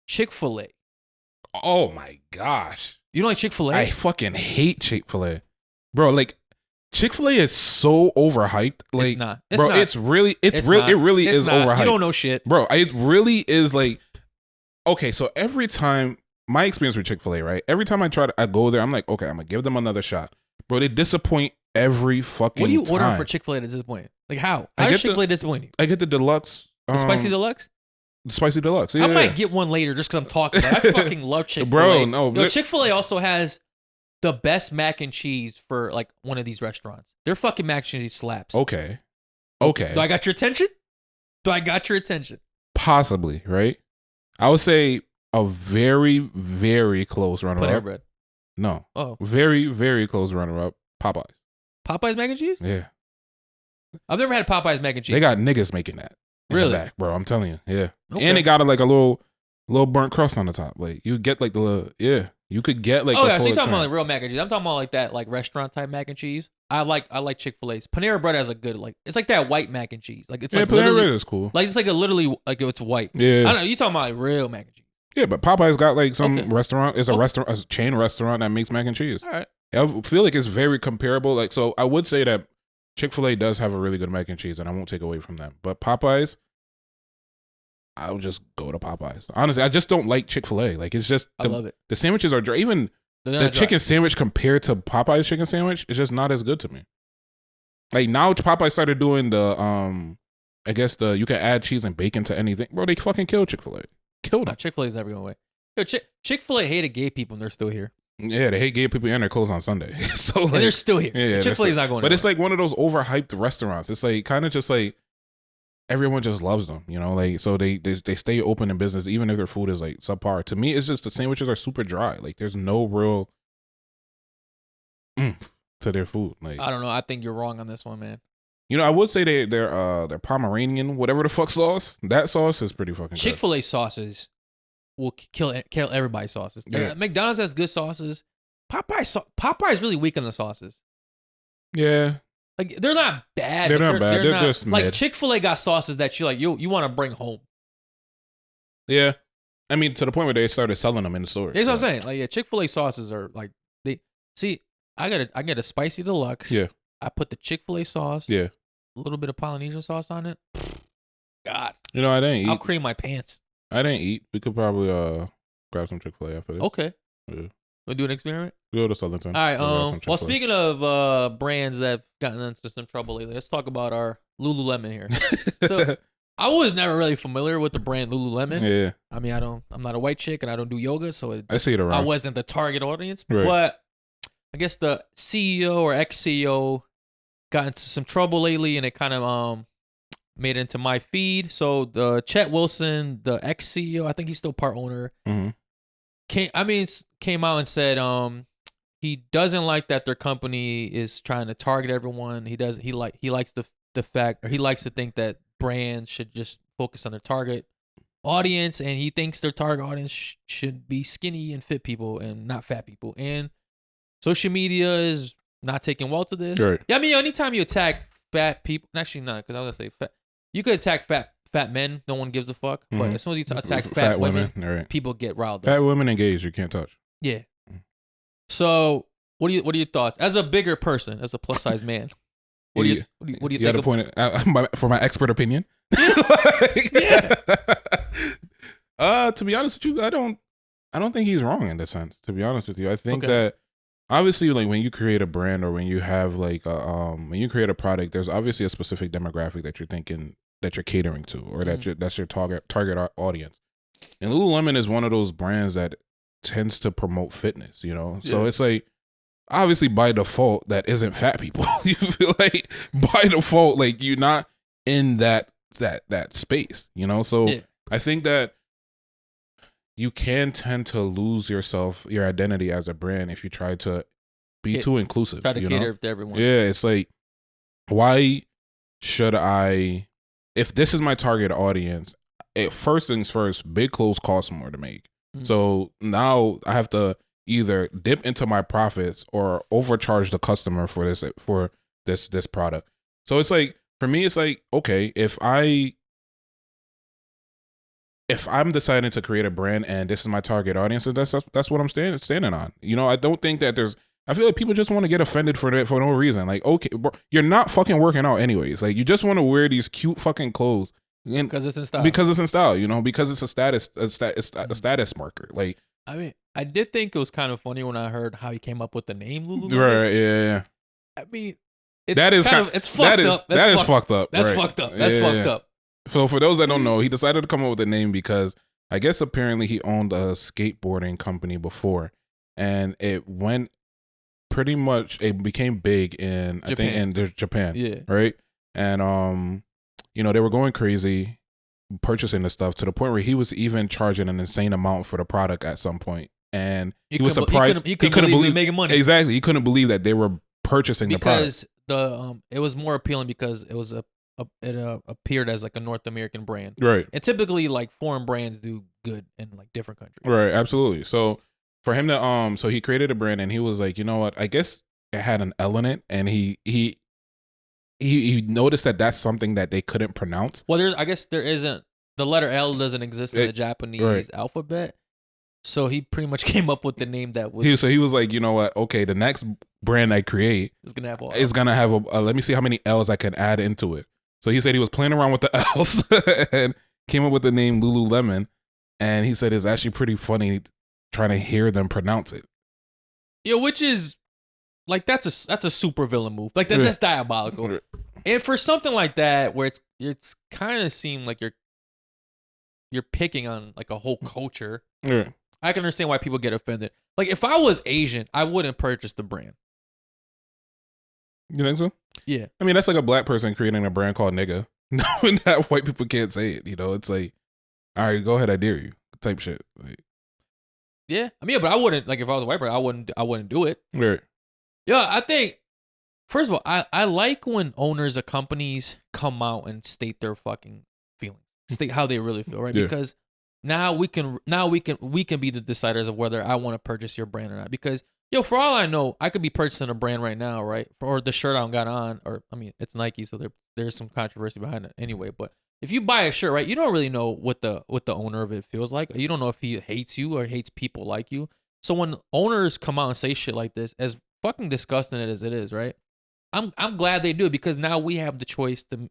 Chick-Fil-A. Oh my gosh. You don't like Chick-fil-A? I fucking hate Chick-fil-A. Bro, like, Chick-fil-A is so overhyped. Like, it's not. It really is overhyped. You don't know shit. Bro, it really is like, okay, so every time, my experience with Chick-fil-A, right? Every time I go there, I'm like, okay, I'm going to give them another shot. Bro, they disappoint every fucking time. What do you order for Chick-fil-A to disappoint? Like, how? How is Chick-fil-A disappointing? I get the deluxe. The spicy deluxe? The spicy deluxe. Yeah, I might get one later just because I'm talking about it. I fucking love Chick-fil-A. Bro, no. Yo, Chick-fil-A also has the best mac and cheese for like one of these restaurants. Their fucking mac and cheese slaps. Okay. Do I got your attention? Possibly, right? I would say a very, very close runner-up. Panera Bread. No. Oh. Very, very close runner-up. Popeyes. Popeyes mac and cheese? Yeah. I've never had Popeyes mac and cheese. They got niggas making that. Really? The back, bro. I'm telling you. Yeah. Okay. And they got like a little burnt crust on the top. Like, you get like the little, you could get like. Oh yeah, so you're talking about like real mac and cheese. I'm talking about like that like restaurant type mac and cheese. I like Chick-fil-A's. Panera Bread has a good like, it's like that white mac and cheese. Like, it's like Panera Bread is cool. Like, it's like a literally like it's white. Yeah. I don't know. You talking about like real mac and cheese? Yeah, but Popeyes got like some restaurant. It's a chain restaurant that makes mac and cheese. All right. I feel like it's very comparable. Like, so I would say that Chick-fil-A does have a really good mac and cheese, and I won't take away from them. But Popeyes, I would just go to Popeyes. Honestly, I just don't like Chick-fil-A. Like, it's just I love it. The sandwiches are dry. Even the chicken sandwich compared to Popeyes chicken sandwich is just not as good to me. Like, now Popeyes started doing the I guess you can add cheese and bacon to anything. Bro, they fucking killed Chick-fil-A. Killed them. Chick-fil-A's never going away. Yo, Chick-fil-A hated gay people and they're still here. Yeah, they hate gay people and they're closed on Sunday. So like, and they're still here. Yeah, Chick-fil-A's not going But away. it's like one of those overhyped restaurants. It's like kind of just like everyone just loves them, you know? Like, so they stay open in business even if their food is like subpar. To me, it's just the sandwiches are super dry. Like, there's no real to their food. Like, I don't know. I think you're wrong on this one, man. You know, I would say their Pomeranian, whatever the fuck sauce. That sauce is pretty fucking good. Chick-Fil-A sauces will kill everybody's sauces. Yeah. McDonald's has good sauces. Popeye's really weak on the sauces. Yeah. Like they're not bad. They're not bad. They're just like mid. Chick-Fil-A got sauces that you want to bring home. Yeah. I mean, to the point where they started selling them in the stores. That's what I'm saying. Like, yeah, Chick-Fil-A sauces are like I get a spicy deluxe. Yeah. I put the Chick-Fil-A sauce. Yeah. A little bit of Polynesian sauce on it. God. You know, I didn't eat. I'll cream my pants. I didn't eat. We could probably grab some Chick-fil-A after this. Okay. Yeah. We'll do an experiment. Go to Southern. All right. Well, speaking of brands that have gotten into some trouble lately, let's talk about our Lululemon here. So I was never really familiar with the brand Lululemon. Yeah. I mean, I'm not a white chick and I don't do yoga, so I see it around. I wasn't the target audience. Right. But I guess the CEO or ex-CEO got into some trouble lately, and it kind of made it into my feed. So the Chet Wilson, the ex-CEO, I think he's still part owner, came out and said he doesn't like that their company is trying to target everyone. He likes the fact, or he likes to think that brands should just focus on their target audience, and he thinks their target audience should be skinny and fit people and not fat people. And social media is not taking well to this. Right. Yeah, I mean, anytime you attack fat people, actually not, because I was gonna say fat. You could attack fat men, no one gives a fuck. But as soon as you attack fat women, right. people get riled up. Fat women and gays, you can't touch. Yeah. So what are your thoughts as a bigger person, as a plus size man? What do you think? Got to point it for my expert opinion. Yeah. To be honest with you, I don't think he's wrong in this sense. To be honest with you, I think that obviously, like when you create a brand or when you have like when you create a product, there's obviously a specific demographic that you're thinking that you're catering to, or that's your target audience. And Lululemon is one of those brands that tends to promote fitness, you know. So it's like obviously by default that isn't fat people. You feel like by default, like you're not in that space, you know. So I think that you can tend to lose your identity as a brand if you try to be too inclusive. Try to cater to everyone. Yeah, it's like, why should I, if this is my target audience, first things first, big clothes cost more to make. So now I have to either dip into my profits or overcharge the customer for this product. So it's like, for me, it's like, okay, if I'm deciding to create a brand and this is my target audience, that's what I'm standing on. You know, I don't think that I feel like people just want to get offended for no reason. Like, okay, bro, you're not fucking working out anyways. Like, you just want to wear these cute fucking clothes because it's in style. Because it's in style, you know, because it's a status marker. Like, I mean, I did think it was kind of funny when I heard how he came up with the name Lululemon. Right? Yeah. I mean, it's fucked up. That is fucked up. That's fucked up. That's fucked up. So for those that don't know, he decided to come up with a name because I guess apparently he owned a skateboarding company before, and it became big in Japan. I think in Japan. Yeah. Right. And you know, they were going crazy purchasing the stuff to the point where he was even charging an insane amount for the product at some point, and he was surprised. He couldn't believe making money. Exactly. He couldn't believe that they were purchasing the product. Because it was more appealing because it was it appeared as like a North American brand. Right. And typically like foreign brands do good in like different countries. Right, absolutely. So for him to so he created a brand and he was like, you know what? I guess it had an L in it, and he noticed that that's something that they couldn't pronounce. Well, I guess there isn't, the letter L doesn't exist in the Japanese alphabet. So he pretty much came up with the name that was. So he was like, you know what? Okay, the next brand I create is gonna have a let me see how many L's I can add into it. So he said he was playing around with the L's and came up with the name Lululemon. And he said it's actually pretty funny trying to hear them pronounce it. Yeah, which is like that's a super villain move. Like that's diabolical. And for something like that, where it's kind of seemed like you're picking on like a whole culture. Yeah. I can understand why people get offended. Like if I was Asian, I wouldn't purchase the brand. You think so? Yeah. I mean, that's like a black person creating a brand called nigga. Knowing that white people can't say it, you know, it's like, all right, go ahead, I dare you, type shit. Like, yeah. I mean, but I wouldn't, like if I was a white person, I wouldn't do it. Right. Yeah, I think First of all, I like when owners of companies come out and state their fucking feelings, state how they really feel, right? Yeah. Because now we can be the deciders of whether I want to purchase your brand or not. Because yo, for all I know, I could be purchasing a brand right now, right? Or the shirt I got on, or I mean, it's Nike, so there's some controversy behind it anyway. But if you buy a shirt, right, you don't really know what the owner of it feels like. You don't know if he hates you or hates people like you. So when owners come out and say shit like this, as fucking disgusting as it is, right? I'm glad they do it because now we have the choice to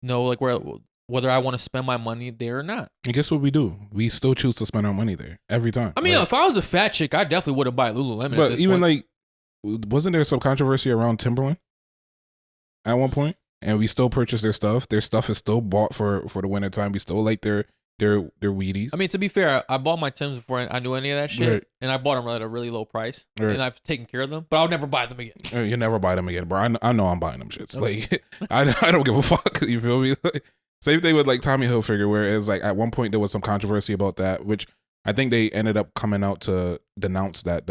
know like whether I want to spend my money there or not. And guess what we do? We still choose to spend our money there every time. I mean, if I was a fat chick, I definitely wouldn't buy Lululemon. But at this even point. like, wasn't there some controversy around Timberland at one point? And we still purchase their stuff. Their stuff is still bought for the winter time. We still like their Wheaties. I mean, to be fair, I bought my Timbs before I knew any of that shit, Right. and I bought them at a really low price, Right. and I've taken care of them. But I'll never buy them again. You never buy them again, bro. I know I'm buying them shits. Like I don't give a fuck. You feel me? Same thing with like Tommy Hilfiger, where it's like at one point there was some controversy about that, which I think they ended up coming out to denounce that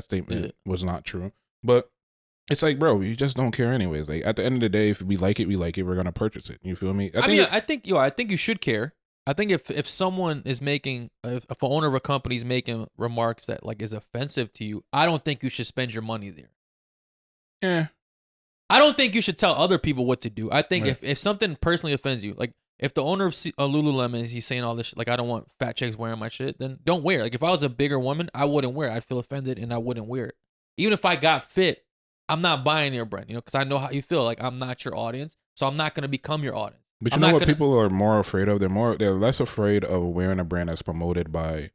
statement was not true. But it's like, bro, you just don't care anyways. Like at the end of the day, if we like it, we're gonna purchase it. You feel me? I think you should care. I think if someone is making, if an owner of a company is making remarks that like is offensive to you, I don't think you should spend your money there. Yeah. I don't think you should tell other people what to do. I think Right. if something personally offends you, like if the owner of Lululemon, he's saying all this shit, like I don't want fat chicks wearing my shit, then don't wear it. Like if I was a bigger woman, I wouldn't wear it. I'd feel offended and I wouldn't wear it. Even if I got fit, I'm not buying your brand, because I know how you feel. Like I'm not your audience, so I'm not going to become your audience. But you know what people are more afraid of? They're less afraid of wearing a brand that's promoted by,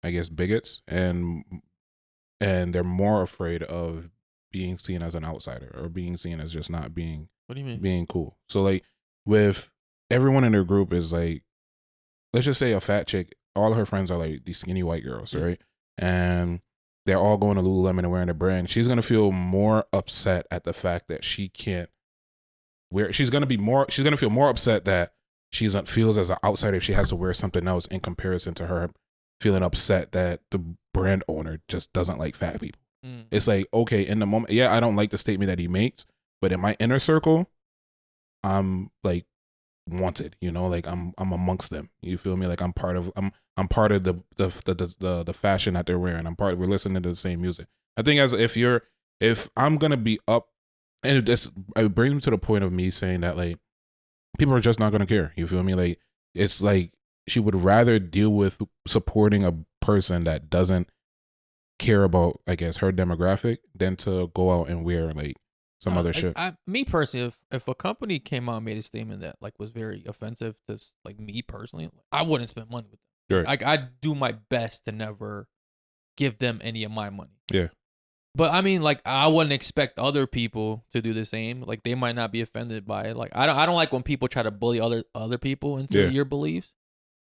I guess, bigots, and they're more afraid of being seen as an outsider or being seen as just not being. What do you mean? Being cool. So like, with everyone in their group is like, let's just say a fat chick. All of her friends are like these skinny white girls, right? And they're all going to Lululemon and wearing a brand. She's gonna feel more upset at the fact that she can't. She's gonna feel more upset that she feels as an outsider if she has to wear something else in comparison to her feeling upset that the brand owner just doesn't like fat people. It's like, okay, in the moment, yeah, I don't like the statement that he makes, but in my inner circle, I'm like wanted, like I'm amongst them. You feel me? Like I'm part of the fashion that they're wearing. We're listening to the same music. I think if I'm gonna be up. And it brings me to the point of me saying that like people are just not gonna care. You feel me? Like it's like she would rather deal with supporting a person that doesn't care about, I guess, her demographic than to go out and wear like some other shit. Me personally, if a company came out and made a statement that like was very offensive to like me personally, I wouldn't spend money with them. Right. Like I'd do my best to never give them any of my money. Yeah. But I mean, like, I wouldn't expect other people to do the same. Like, they might not be offended by it. Like, I don't like when people try to bully other people into your beliefs.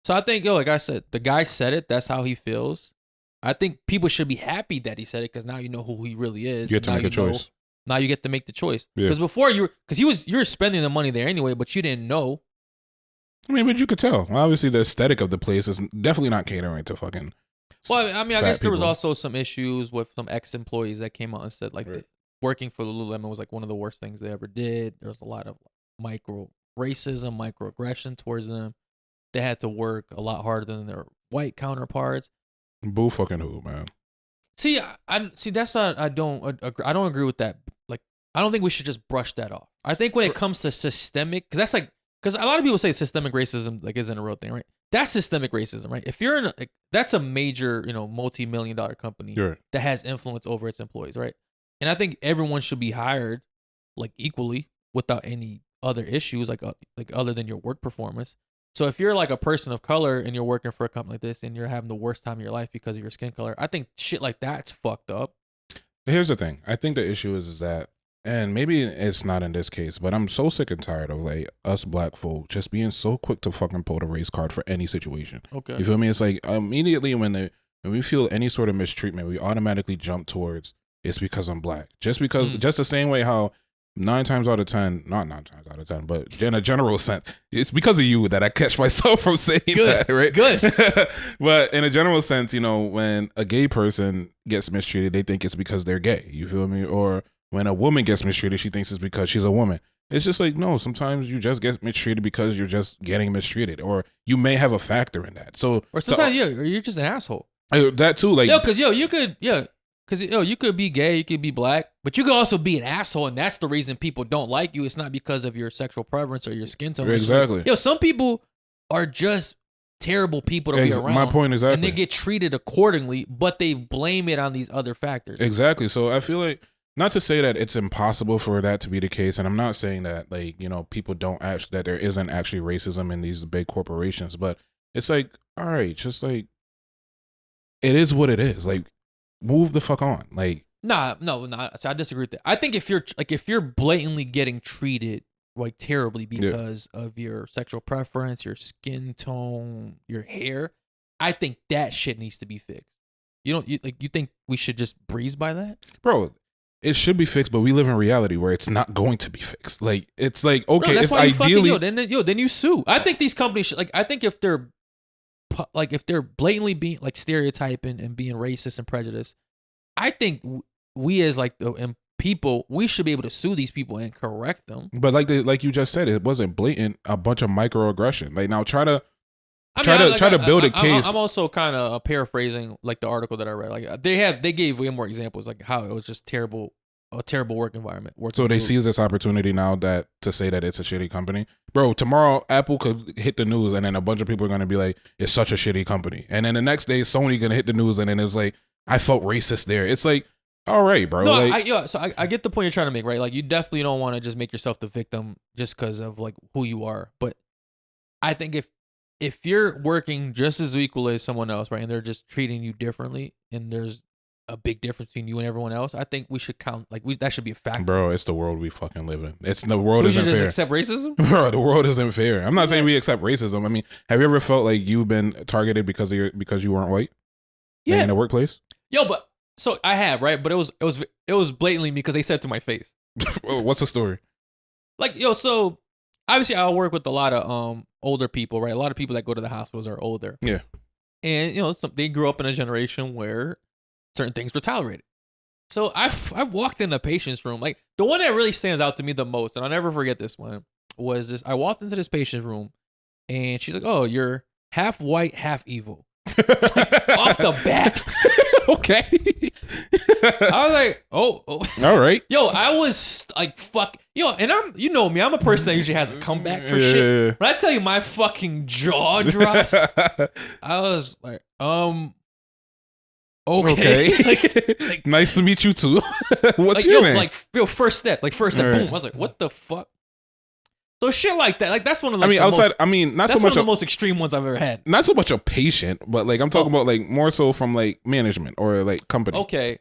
So I think, like I said, the guy said it. That's how he feels. I think people should be happy that he said it because now you know who he really is. You get to make a choice. Now you get to make the choice. Yeah. Because before you were spending the money there anyway, but you didn't know. I mean, but you could tell. Obviously, the aesthetic of the place is definitely not catering to fucking. Well, I mean, I guess there was people. also some issues with some ex-employees that came out and said like working for Lululemon was like one of the worst things they ever did. There was a lot of micro racism, microaggression towards them. They had to work a lot harder than their white counterparts. Boo fucking who, man. See, that's not. I don't agree with that. Like, I don't think we should just brush that off. I think when it comes to systemic, because a lot of people say systemic racism like isn't a real thing, right? That's systemic racism, right? If you're that's a major, multi-million-dollar company that has influence over its employees, right? And I think everyone should be hired like equally without any other issues, like other than your work performance. So if you're like a person of color and you're working for a company like this and you're having the worst time of your life because of your skin color, I think shit like that's fucked up. Here's the thing. I think the issue is that, and maybe it's not in this case, but I'm so sick and tired of like us black folk just being so quick to fucking pull the race card for any situation. Okay. You feel me? It's like immediately when we feel any sort of mistreatment, we automatically jump towards it's because I'm black. Just because, just the same way how 9 times out of 10, not 9 times out of 10, but in a general sense, it's because of you that I catch myself from saying that, right? Good. But in a general sense, when a gay person gets mistreated, they think it's because they're gay. You feel me? Or when a woman gets mistreated, she thinks it's because she's a woman. It's just like, no, sometimes you just get mistreated because you're just getting mistreated, or you may have a factor in that. So, or sometimes, or you're just an asshole. That too, like, because you could be gay, you could be black, but you could also be an asshole, and that's the reason people don't like you. It's not because of your sexual preference or your skin tone. Exactly. Some people are just terrible people to be around. My point exactly. And they get treated accordingly, but they blame it on these other factors. Exactly. So I feel like, not to say that it's impossible for that to be the case, and I'm not saying that, like, people don't actually, that there isn't actually racism in these big corporations, but it's like, all right, just like, it is what it is. Like, move the fuck on. Like, no. So I disagree with that. I think if you're blatantly getting treated like terribly because of your sexual preference, your skin tone, your hair, I think that shit needs to be fixed. You think we should just breeze by that, bro? It should be fixed, but we live in reality where it's not going to be fixed. Like, it's like, okay, that's it's why ideally, then you sue. I think these companies should, I think if they're blatantly being like stereotyping and being racist and prejudiced, I think we as like the people, we should be able to sue these people and correct them. But like you just said, it wasn't blatant. A bunch of microaggression. Like, now try to build a case. I'm also kind of paraphrasing like the article that I read. Like they gave way more examples, like how it was just a terrible work environment. So they seize this opportunity now to say that it's a shitty company. Bro, tomorrow Apple could hit the news and then a bunch of people are going to be like, it's such a shitty company. And then the next day Sony going to hit the news and then it's like, I felt racist there. It's like, all right, bro. No, so I get the point you're trying to make, right? Like, you definitely don't want to just make yourself the victim just because of like who you are. But I think if you're working just as equal as someone else, right, and they're just treating you differently, and there's a big difference between you and everyone else, I think we should count, that should be a factor. Bro, it's the world we fucking live in. The world isn't fair. We should just accept racism? Bro, the world isn't fair. I'm not saying we accept racism. I mean, have you ever felt like you've been targeted because you weren't white? Yeah. In the workplace? But so I have, right? But it was blatantly because they said to my face. What's the story? Like, so obviously I work with a lot of older people, right? A lot of people that go to the hospitals are older. Yeah. And they grew up in a generation where certain things were tolerated. So I've walked in a patient's room. Like, the one that really stands out to me the most, and I'll never forget this one, was this. I walked into this patient's room and she's like, "Oh, you're half white, half evil." Like, off the bat. Okay. I was like, oh. All right. Yo, I was like, fuck. Yo, and you know me, I'm a person that usually has a comeback for shit. When I tell you my fucking jaw dropped, I was like, okay. like, nice to meet you too. What's like, your name? First step, All boom. right. I was like, what the fuck? So shit like that, like that's one of not that's so much one of the most extreme ones I've ever had. Not so much a patient, but like I'm talking about like more so from like management or like company. Okay.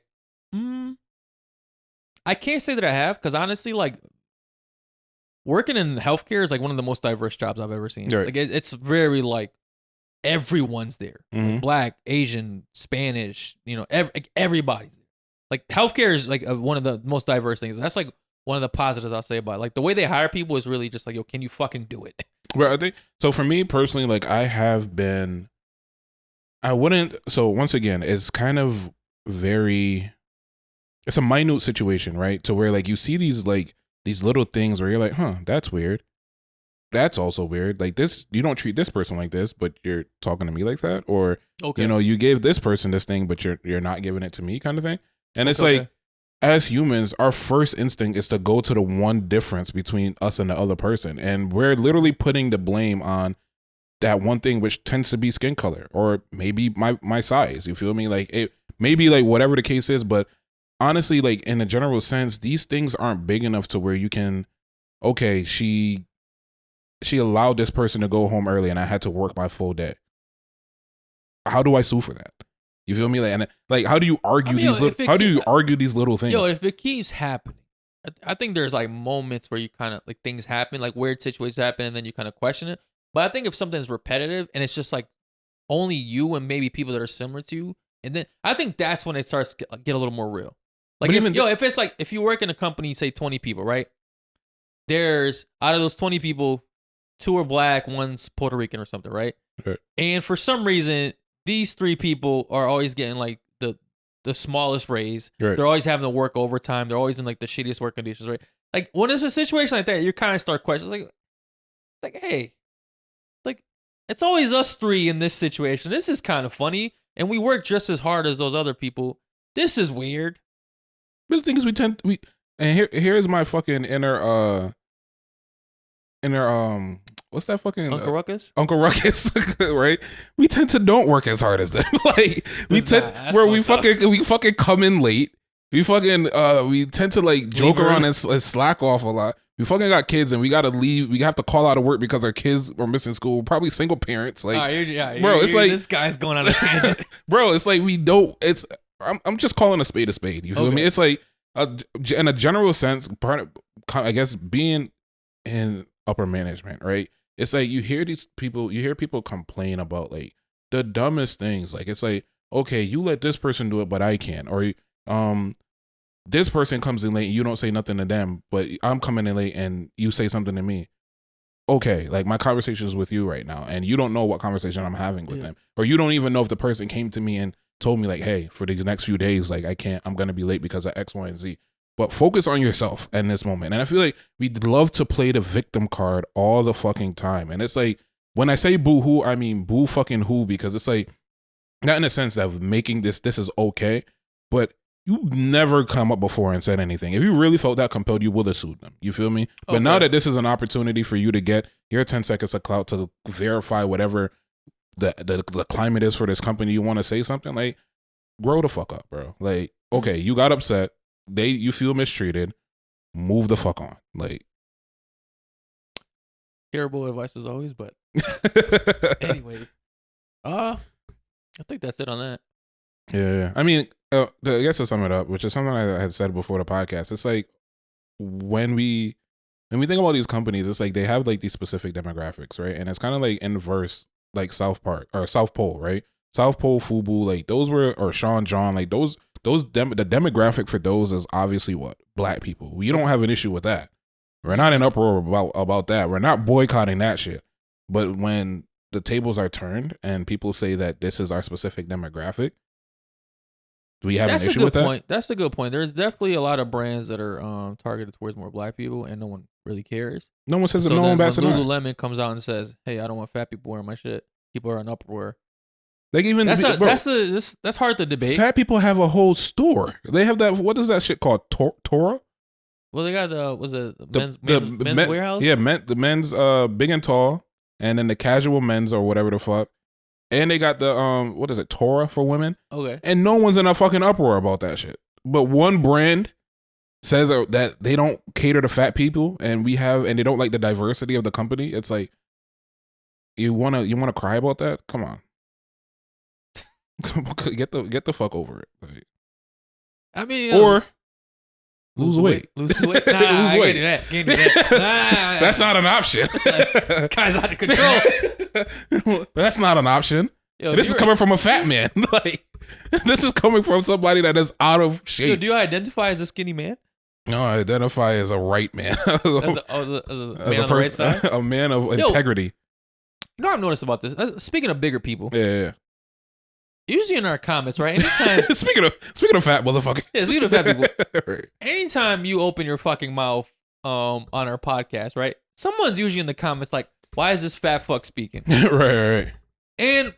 I can't say that I have, because honestly, like, working in healthcare is like one of the most diverse jobs I've ever seen. Right. Like, it's very like everyone's there. Mm-hmm. Like, Black, Asian, Spanish, everybody's there. Like, healthcare is like one of the most diverse things. That's like one of the positives I'll say about it. Like, the way they hire people is really just like, yo, can you fucking do it? Well, I think so. For me personally, like so once again, it's kind of it's a minute situation, right? To where like you see these little things where you're like, huh, that's weird. That's also weird. Like, this, you don't treat this person like this, but you're talking to me like that. Or, you gave this person this thing, but you're not giving it to me, kind of thing. And it's like, as humans, our first instinct is to go to the one difference between us and the other person. And we're literally putting the blame on that one thing, which tends to be skin color or maybe my size. You feel me? Like, it maybe like whatever the case is. But honestly, like, in a general sense, these things aren't big enough to where you can, okay, she allowed this person to go home early and I had to work my full day. How do I sue for that? You feel me? Like, how do you argue these little things? Yo, if it keeps happening, I think there's like moments where you kind of like things happen, like weird situations happen, and then you kind of question it. But I think if something's repetitive and it's just like only you and maybe people that are similar to you, and then I think that's when it starts to get a little more real. Like, if it's like, if you work in a company, say 20 people, right? There's, out of those 20 people, 2 are Black, 1's Puerto Rican or something, right? Right. And for some reason, these 3 people are always getting like the the smallest raise. Right. They're always having to work overtime. They're always in like the shittiest work conditions, right? Like when it's a situation like that, you kind of start questioning, like, hey, like it's always us three in this situation. This is kind of funny, and we work just as hard as those other people. This is weird. But the thing is, here's my fucking inner what's that fucking Uncle Ruckus? Uncle Ruckus, right? We tend to don't work as hard as them. Like we fucking come in late. We tend to like joke around and slack off a lot. We fucking got kids and we gotta leave. We have to call out of work because our kids are missing school. Probably single parents. Like, it's like this guy's going on a tangent. Bro, it's like we don't. I'm just calling a spade a spade. You feel me? It's like in a general sense, I guess being in upper management, right? It's like you hear people complain about like the dumbest things. Like it's like, okay, you let this person do it, but I can't. Or this person comes in late and you don't say nothing to them, but I'm coming in late and you say something to me. Okay, like my conversation is with you right now, and you don't know what conversation I'm having with them, or you don't even know if the person came to me and told me like, hey, for these next few days, like I'm gonna be late because of X, Y, and Z. But focus on yourself in this moment. And I feel like we love to play the victim card all the fucking time. And it's like, when I say boo hoo, I mean boo fucking who, because it's like, not in a sense of making this is okay, but you never come up before and said anything. If you really felt that compelled, you would have sued them. You feel me? But now that this is an opportunity for you to get your 10 seconds of clout to verify whatever the climate is for this company, you want to say something, like, grow the fuck up, bro. Like, okay, you got upset. You feel mistreated. Move the fuck on. Like, terrible advice as always, but anyways, I think that's it on that. Yeah. I mean, I guess to sum it up, which is something I had said before the podcast, it's like when we think about these companies, it's like they have like these specific demographics, right? And it's kind of like inverse, like South Park or South Pole, right? South Pole, Fubu, like those were, or Sean John, like the demographic for those is obviously what? Black people. We don't have an issue with that. We're not in uproar about that. We're not boycotting that shit. But when the tables are turned and people say that this is our specific demographic, do we have an issue with that? That's a good point. There's definitely a lot of brands that are targeted towards more black people, and no one really cares. No one says that. No one bats an eye. Lululemon comes out and says, "Hey, I don't want fat people wearing my shit." People are in uproar. Like even that's hard to debate. Fat people have a whole store. They have that. What is that shit called? Torah? Well, they got the men's warehouse. Yeah, the men's big and tall, and then the casual men's or whatever the fuck. And they got the what is it, Torah for women? Okay. And no one's in a fucking uproar about that shit. But one brand says that they don't cater to fat people, and they don't like the diversity of the company. It's like, you wanna cry about that? Come on. get the fuck over it. Like, I mean, or lose weight. Lose weight. Nah, lose weight. Can't do that. That's not an option. This guy's out of control. That's not an option. Yo, this is coming from a fat man. Like, this is coming from somebody that is out of shape. Yo, do you identify as a skinny man? No, I identify as a right man. as a man on the right side? A man of integrity. You know what I've noticed about this? Speaking of bigger people. Yeah. Usually in our comments, right? Anytime speaking of fat motherfuckers. Yeah, speaking of fat people. Right. Anytime you open your fucking mouth on our podcast, right? Someone's usually in the comments like, why is this fat fuck speaking? Right. And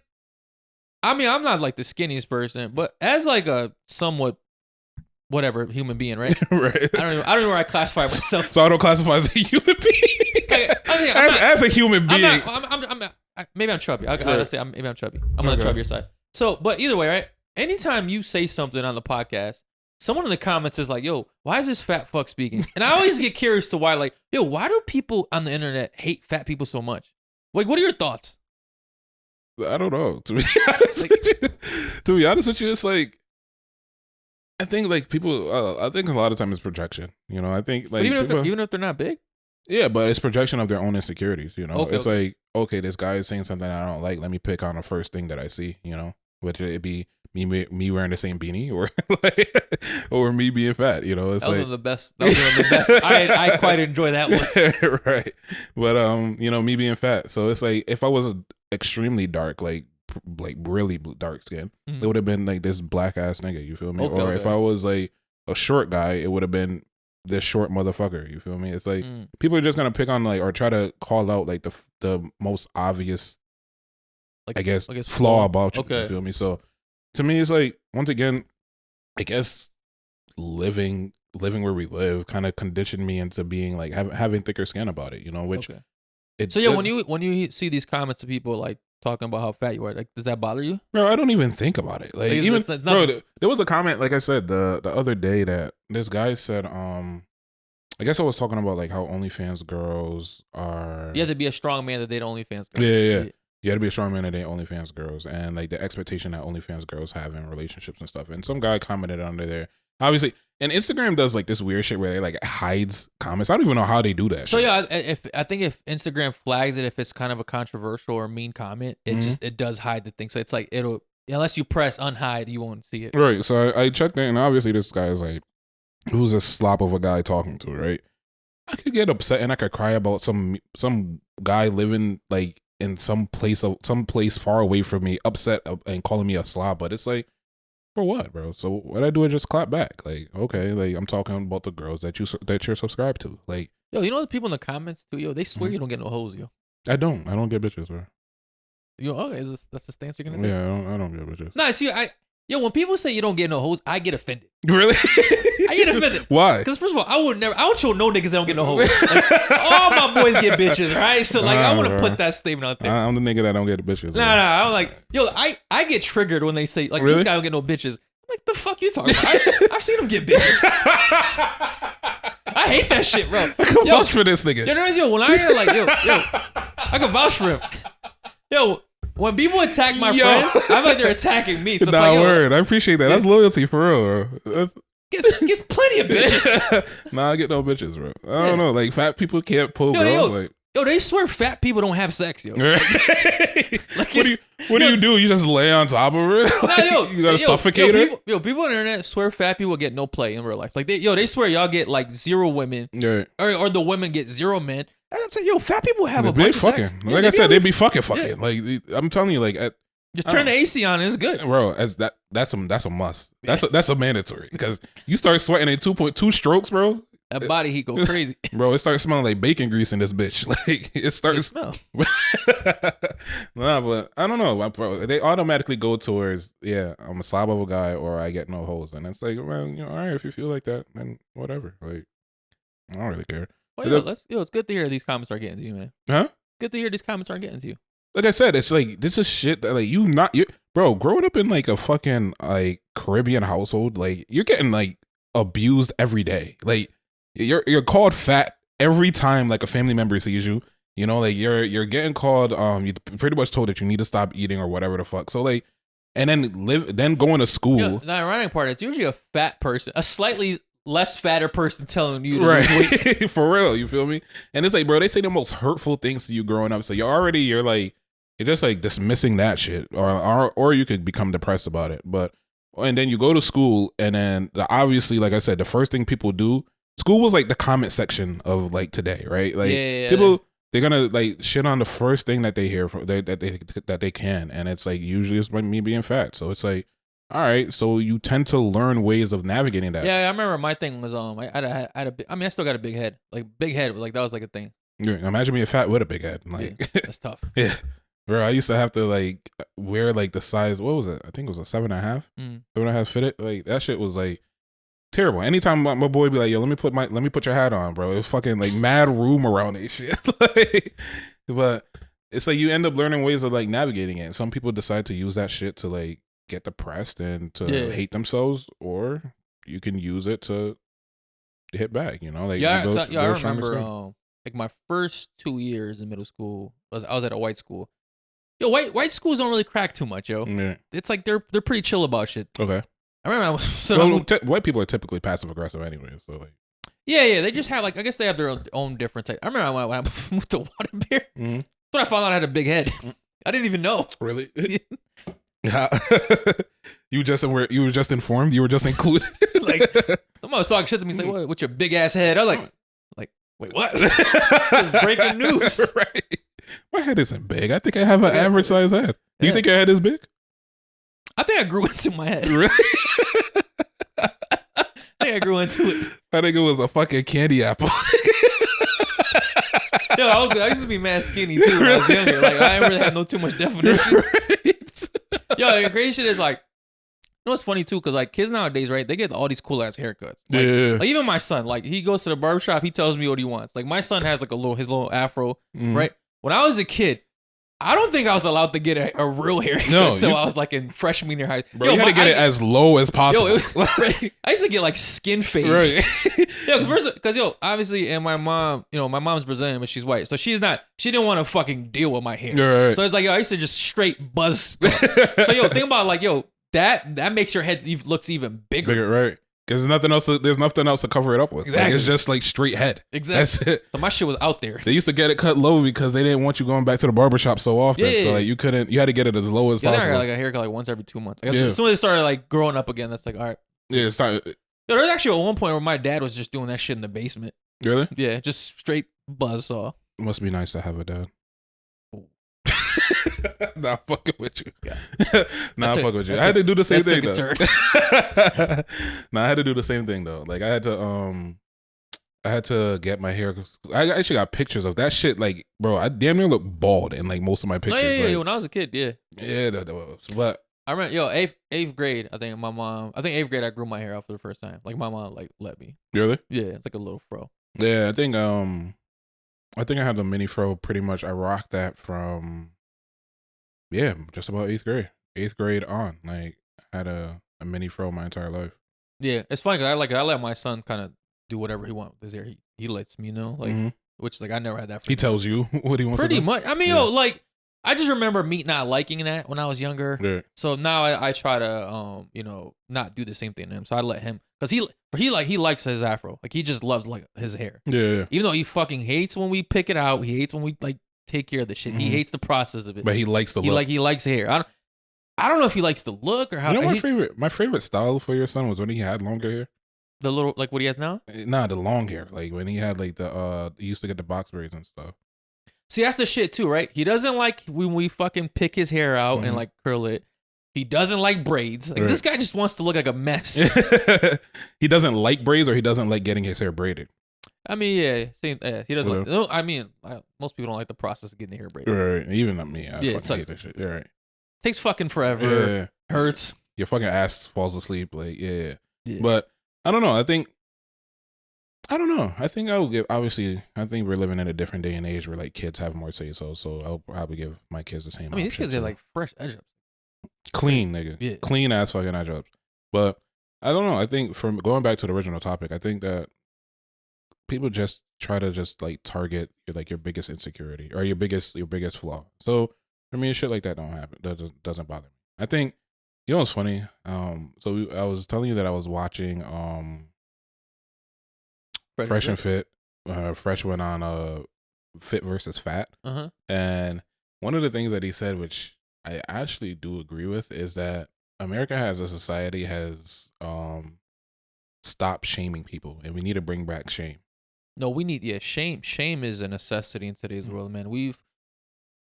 I mean, I'm not like the skinniest person, but as like a somewhat whatever human being, right? Right. I don't know where I classify myself. So I don't classify as a human being. As a human being. Maybe I'm chubby. I'll say maybe I'm chubby. I'm on the chubbier side. So, but either way, right? Anytime you say something on the podcast, someone in the comments is like, yo, why is this fat fuck speaking? And I always get curious to why, like, yo, why do people on the internet hate fat people so much? Like, what are your thoughts? I don't know. To be honest with you, it's like, I think like people, I think a lot of time it's projection. You know, I think like. But even if they're not big? Yeah, but it's projection of their own insecurities, you know? It's like, okay, this guy is saying something I don't like. Let me pick on the first thing that I see, you know? Whether it be me wearing the same beanie or like, or me being fat, you know? It's that was one of the best. That was one of the best. I quite enjoy that one. Right. But, you know, me being fat. So it's like, if I was extremely dark, like like really dark skin, Mhm. it would have been like this black ass nigga. You feel me? Okay, Or if okay. I was like a short guy, it would have been this short motherfucker. You feel me? It's like Mm. people are just gonna pick on like or try to call out like the most obvious, Like I guess, like it's flaw about you. Okay. You feel me? So to me, it's like once again, I guess living where we live kind of conditioned me into being like having thicker skin about it. You know, which Okay. it. So yeah, when you see these comments of people like talking about how fat you are, like does that bother you? Bro, I don't even think about it. Like Like, even it's bro, there was a comment, like I said, the other day that this guy said, I guess I was talking about like how OnlyFans girls are. You have to be a strong man that date OnlyFans girls. Yeah. You had to be a strong man that date OnlyFans girls, and like the expectation that OnlyFans girls have in relationships and stuff. And some guy commented under there, obviously. And Instagram does like this weird shit where they like hides comments. I don't even know how they do that. So shit. yeah, I think if Instagram flags it, if it's kind of a controversial or mean comment, it does hide the thing. So it's like it'll, unless you press unhide, you won't see it. Right. So I checked it, and obviously this guy is like, who's a slop of a guy talking to, right? I could get upset and I could cry about some guy living like in some place far away from me, upset and calling me a slob. But it's like, for what, bro? So what I do is just clap back. Like, okay, like I'm talking about the girls that you're subscribed to. Like, Yo, you know the people in the comments too, yo, they swear you don't get no hoes, yo. I don't get bitches, bro. Yo, okay, that's the stance you're gonna say? Yeah, I don't get bitches. Nah, see, when people say you don't get no hoes, I get offended. Really? I get offended. Why? Because first of all, I would show no niggas that don't get no hoes. Like, all my boys get bitches, right? So like, I want to put that statement out there. I'm the nigga that don't get bitches. Nah, I'm like, yo, I get triggered when they say like, Really? this guy don't get no bitches. I'm like, the fuck you talking about? I've seen him get bitches. I hate that shit, bro. I can vouch for this nigga. Yo, when I hear like, yo, I can vouch for him. Yo, when people attack my friends, I feel like they're attacking me. So it's like, yo, word. I appreciate that. That's loyalty for real, bro. gets plenty of bitches. Nah, I get no bitches, bro. I don't know. Like fat people can't pull girls. Like, yo, they swear fat people don't have sex, yo. Like, what do you do? You just lay on top of her? Like, nah, you gotta suffocate her? People on the internet swear fat people get no play in real life. Like they swear y'all get like 0 women, Right. or the women get 0 men. And I'm saying, yo, fat people have a They bunch of sex. fucking. Like I said, they be fucking. Like I'm telling you, like just turn the AC on, and it's good, bro. That's a must. That's a mandatory because you start sweating in 2.2 strokes, bro. That body heat go crazy, bro. It starts smelling like bacon grease in this bitch. Like it starts. smell. Nah, but I don't know, bro. They automatically go towards I'm a slob of a guy or I get no hoes, and it's like, well, all right, if you feel like that, then whatever. Like I don't really care. Well, it's good to hear these comments are getting to you, man. Huh? Good to hear these comments aren't getting to you. Like I said, it's like this is shit that like bro, growing up in like a fucking like Caribbean household, like you're getting like abused every day. Like you're called fat every time like a family member sees you. You know, like you're getting called you pretty much told that you need to stop eating or whatever the fuck. So like, and then going to school. Yeah, the ironic part, it's usually a fat person, a slightly less fatter person telling you to lose weight. Right. For real, you feel me? And it's like, bro, they say the most hurtful things to you growing up. So you're just like dismissing that shit, or you could become depressed about it. But and then you go to school, and then obviously, like I said, the first thing people do, school was like the comment section of like today, right? Like people, they're gonna like shit on the first thing that they hear from that they can, and it's like usually it's like me being fat. So it's like, all right, so you tend to learn ways of navigating that. Yeah, I remember my thing was I still got a big head, like that was like a thing. Yeah, imagine being fat with a big head, like that's tough. Yeah. Bro, I used to have to like wear like the size. What was it? I think it was a 7.5. 7.5 fitted. Like that shit was like terrible. Anytime my boy be like, "Yo, let me put your hat on, bro." It was fucking like mad room around that shit. Like, but it's like you end up learning ways of like navigating it. Some people decide to use that shit to like get depressed and to hate themselves, or you can use it to hit back. You know, like I remember like my first 2 years in middle school, I was at a white school. Yo, white schools don't really crack too much, yo. Yeah. It's like they're pretty chill about shit. Okay. I remember white people are typically passive aggressive anyway, so like. Yeah, they just have like I guess they have their own different type. I remember when I moved to Waterbeer. Mm-hmm. That's when I found out I had a big head. I didn't even know. Really? Yeah. You were just informed. You were just included. Like someone was talking shit to me. He's like, "What? What's your big ass head?" I was like, wait, what? Just breaking news. Right. My head isn't big. I think I have an average size head. Do you think your head is big? I think I grew into my head. Really? I think I grew into it. I think it was a fucking candy apple. Yo, I used to be mad skinny too when I was younger. Like I didn't really have no too much definition. Right. Yo, the crazy shit is like, you know what's funny too? Cause like kids nowadays, right? They get all these cool ass haircuts. Like, Yeah. like even my son, like he goes to the barbershop, he tells me what he wants. Like my son has like his little afro, right? When I was a kid, I don't think I was allowed to get a real haircut until I was like in freshman year high. Bro, you had to get it as low as possible. Yo, I used to get like skin fades. Right. Yeah, because obviously, and my mom, my mom's Brazilian, but she's white, so she didn't want to fucking deal with my hair. Right. So it's like, I used to just straight buzz. So think about like, that makes your head looks even bigger. Bigger, right? Because there's nothing else to cover it up with. Exactly. Like, it's just like straight head. Exactly. That's it. So my shit was out there. They used to get it cut low because they didn't want you going back to the barbershop so often. Yeah. So like you had to get it as low as I possible. got like a haircut like once every 2 months. As soon as they started like growing up again, that's like, all right. Yeah, it's time. There was actually at one point where my dad was just doing that shit in the basement. Really? Yeah, just straight buzzsaw. Must be nice to have a dad. Ooh. Nah, fucking with you. Yeah. Nah, I'm fucking with you. I had to do the same thing though. Nah, I had to do the same thing though. Like I had to get my hair. I actually got pictures of that shit. Like, bro, I damn near look bald in like most of my pictures. Yeah. Like, When I was a kid, yeah. Yeah, that was. But I remember, eighth grade. I think eighth grade, I grew my hair out for the first time. Like my mom, like let me. Really? Yeah, it's like a little fro. Yeah, I think I had the mini fro pretty much. I rocked that from, just about 8th grade. 8th grade on. Like I had a mini fro my entire life. Yeah, it's funny because I let my son kind of do whatever he wants with his hair. He lets me know, like, which like I never had that. He tells you what he wants. Pretty to do? much. I mean, like I just remember me not liking that when I was younger. Yeah. So now I try to not do the same thing to him. So I let him, because he likes his afro. Like he just loves like his hair. Yeah. Even though he fucking hates when we pick it out, he hates when we like take care of the shit. He hates the process of it. But he likes the look. He likes hair. I don't know if he likes the look or how. You know, my favorite style for your son was when he had longer hair. The little, like what he has now? Nah, the long hair. Like when he had like he used to get the box braids and stuff. See, that's the shit too, right? He doesn't like when we fucking pick his hair out and like curl it. He doesn't like braids. Like this guy just wants to look like a mess. He doesn't like braids, or he doesn't like getting his hair braided. I mean, yeah, same. He doesn't. Like, no, I mean, most people don't like the process of getting the hair braided. Right. Even not me. I fucking hate that shit. You're right. Takes fucking forever. Yeah. Hurts. Your fucking ass falls asleep. Like yeah. But I don't know. I think I will give. Obviously, I think we're living in a different day and age where like kids have more say so. So I'll probably give my kids the same. I mean, these kids are like fresh edge ups. Clean, nigga. Yeah. Clean ass fucking edge ups. But I don't know. I think from going back to the original topic, I think that people just try to just like target your biggest insecurity or your biggest flaw. So for me, shit like that don't happen. That doesn't bother me. I think what's funny. I was telling you that I was watching Fresh and Fit. Fresh went on Fit versus Fat. And one of the things that he said, which I actually do agree with, is that America as a society has stopped shaming people, and we need to bring back shame. No, we need shame. Shame is a necessity in today's world, man.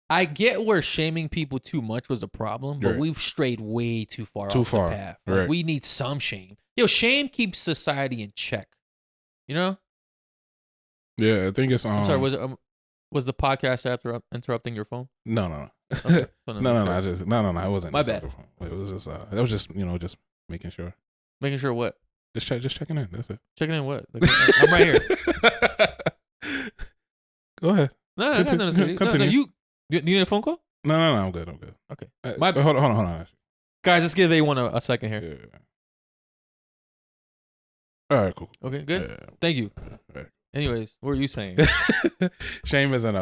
I get where shaming people too much was a problem, but we've strayed way too far off the path. Like, we need some shame. Shame keeps society in check. You know? Yeah, I think it's I'm sorry, was the podcast interrupting your phone? No. Okay. No. I wasn't. My bad. It was just just making sure. Making sure what? Just checking in. That's it. Checking in what? Like, I'm right here. Go ahead. No, I got nothing. No, you need a phone call? No, I'm good. Okay. Hold on. Guys, let's give A1 a second here. Yeah. All right, cool. Okay, good. Yeah. Thank you. Right. Anyways, what were you saying? Shame isn't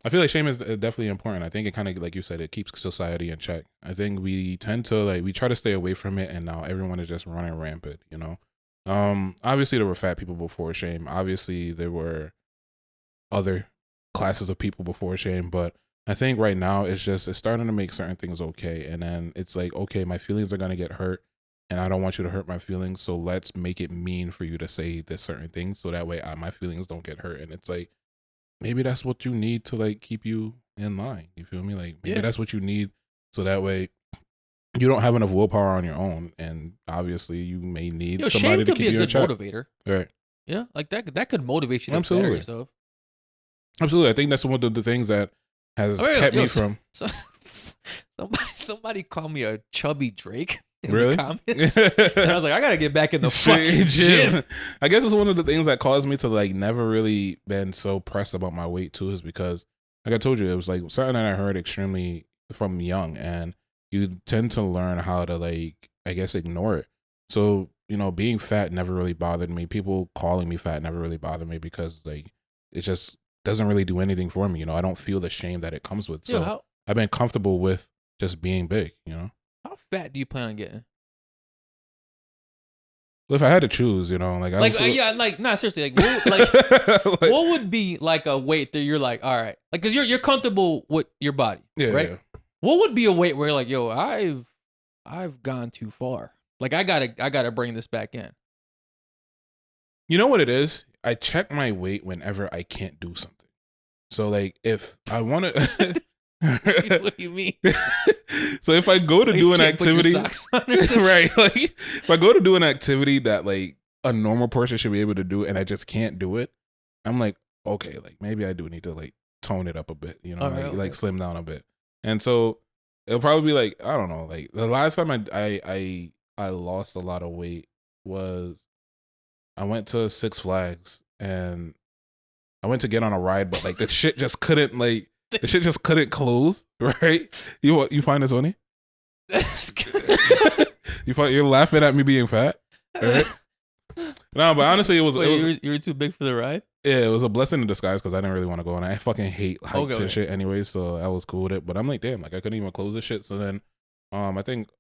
I feel like shame is definitely important. I think it kind of, like you said, it keeps society in check. I think we tend to we try to stay away from it, and now everyone is just running rampant, you know? Obviously there were fat people before shame. Obviously there were other classes of people before shame, but I think right now it's starting to make certain things okay. And then it's like, okay, my feelings are going to get hurt, and I don't want you to hurt my feelings. So let's make it mean for you to say this certain thing, so that way my feelings don't get hurt. And it's like, maybe that's what you need to keep you in line. You feel me? Like maybe Yeah. that's what you need, so that way you don't have enough willpower on your own, and obviously you may need Yo, somebody shame to could keep be a you in good check. motivator. Right. Yeah, like that could motivate you to Absolutely. better yourself. Absolutely. I think that's one of the things that has Alright, kept yo, me from. So, somebody called me a chubby Drake in Really? the comments. And I was like, I gotta get back in the fucking gym. I guess it's one of the things that caused me to like never really been so pressed about my weight too, is because like I told you, it was like something that I heard extremely from young, and you tend to learn how to like, I guess, ignore it. So, you know, being fat never really bothered me. People calling me fat never really bothered me because like it just doesn't really do anything for me. You know, I don't feel the shame that it comes with. So Yo, I've been comfortable with just being big, you know? how fat do you plan on getting? Well, if I had to choose, you know, like, I Like, don't feel... yeah, like, nah, seriously, like, like, what would be like a weight that you're like, all right, like, cause you're comfortable with your body, yeah, right? yeah. What would be a weight where you're like, yo, I've gone too far. Like, I gotta bring this back in. You know what it is? I check my weight whenever I can't do something. So like if I want to... What do you mean? So if I go to Like, do you an can't put your activity, socks on or some right? Like if I go to do an activity that like a normal person should be able to do, and I just can't do it, I'm like, okay, like maybe I do need to like tone it up a bit, you know, All right, okay. like slim down a bit. And so it'll probably be like, I don't know, like the last time I lost a lot of weight was I went to Six Flags, and I went to get on a ride, but like the shit just couldn't close, right? You find this funny? That's good. You're laughing at me being fat, right? No, but honestly, it was you were too big for the ride. Yeah, it was a blessing in disguise because I didn't really want to go, and I fucking hate heights Okay. and shit anyway, so I was cool with it. But I'm like, damn, like I couldn't even close this shit. So then, I think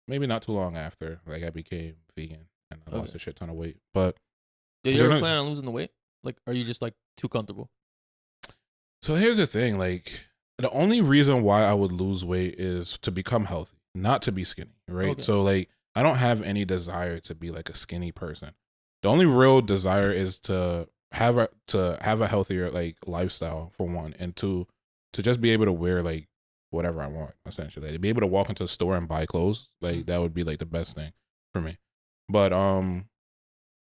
maybe not too long after, like I became vegan and I lost a shit ton of weight. But yeah, you ever plan on losing the weight? Like, are you just like too comfortable? So here's the thing, like the only reason why I would lose weight is to become healthy, not to be skinny, right? Okay. So like I don't have any desire to be like a skinny person. The only real desire is to have a healthier like lifestyle, for one, and to just be able to wear like whatever I want, essentially. Like, to be able to walk into a store and buy clothes, like that would be like the best thing for me. But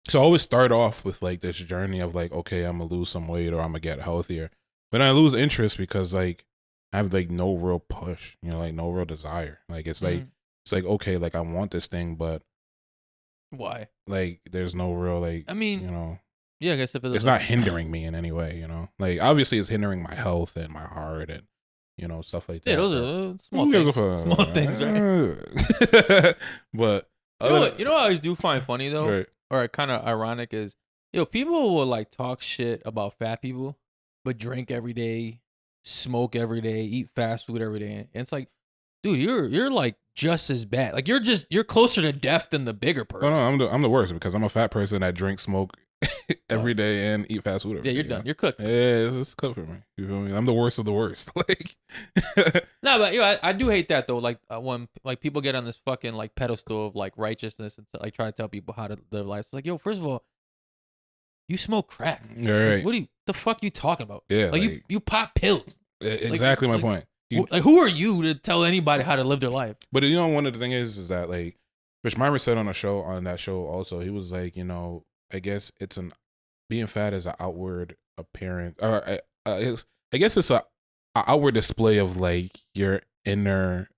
so I always start off with like this journey of like, okay, I'm gonna lose some weight or I'm gonna get healthier. But I lose interest because like I have like no real push, you know, like no real desire. Like it's like okay, like I want this thing, but why? Like there's no real like, I mean, you know, yeah, I guess if it's not hindering me in any way, you know. Like obviously it's hindering my health and my heart and, you know, stuff like that. Yeah, those are small things. Small things, right? But you know what I always do find funny though, right. or kind of ironic is, people will like talk shit about fat people, but drink every day, smoke every day, eat fast food every day, and it's like, dude, you're like just as bad. Like you're closer to death than the bigger person. Oh no, I'm the worst because I'm a fat person that drinks, smoke every day and eat fast food every day. You're done. Know? You're cooked. Yeah, it's cooked for me. You feel me? I'm the worst of the worst. Like, no, but I do hate that though. Like when like people get on this fucking like pedestal of like righteousness and like trying to tell people how to live life. It's like, yo, first of all, you smoke crack. Right. Like, what the fuck you talking about? Yeah, like you pop pills. Exactly my point. Like who are you to tell anybody how to live their life? But you know, one of the things is that like, Rich Myra said on that show also, he was like, you know, I guess being fat is an outward appearance, or I guess it's a outward display of like your inner,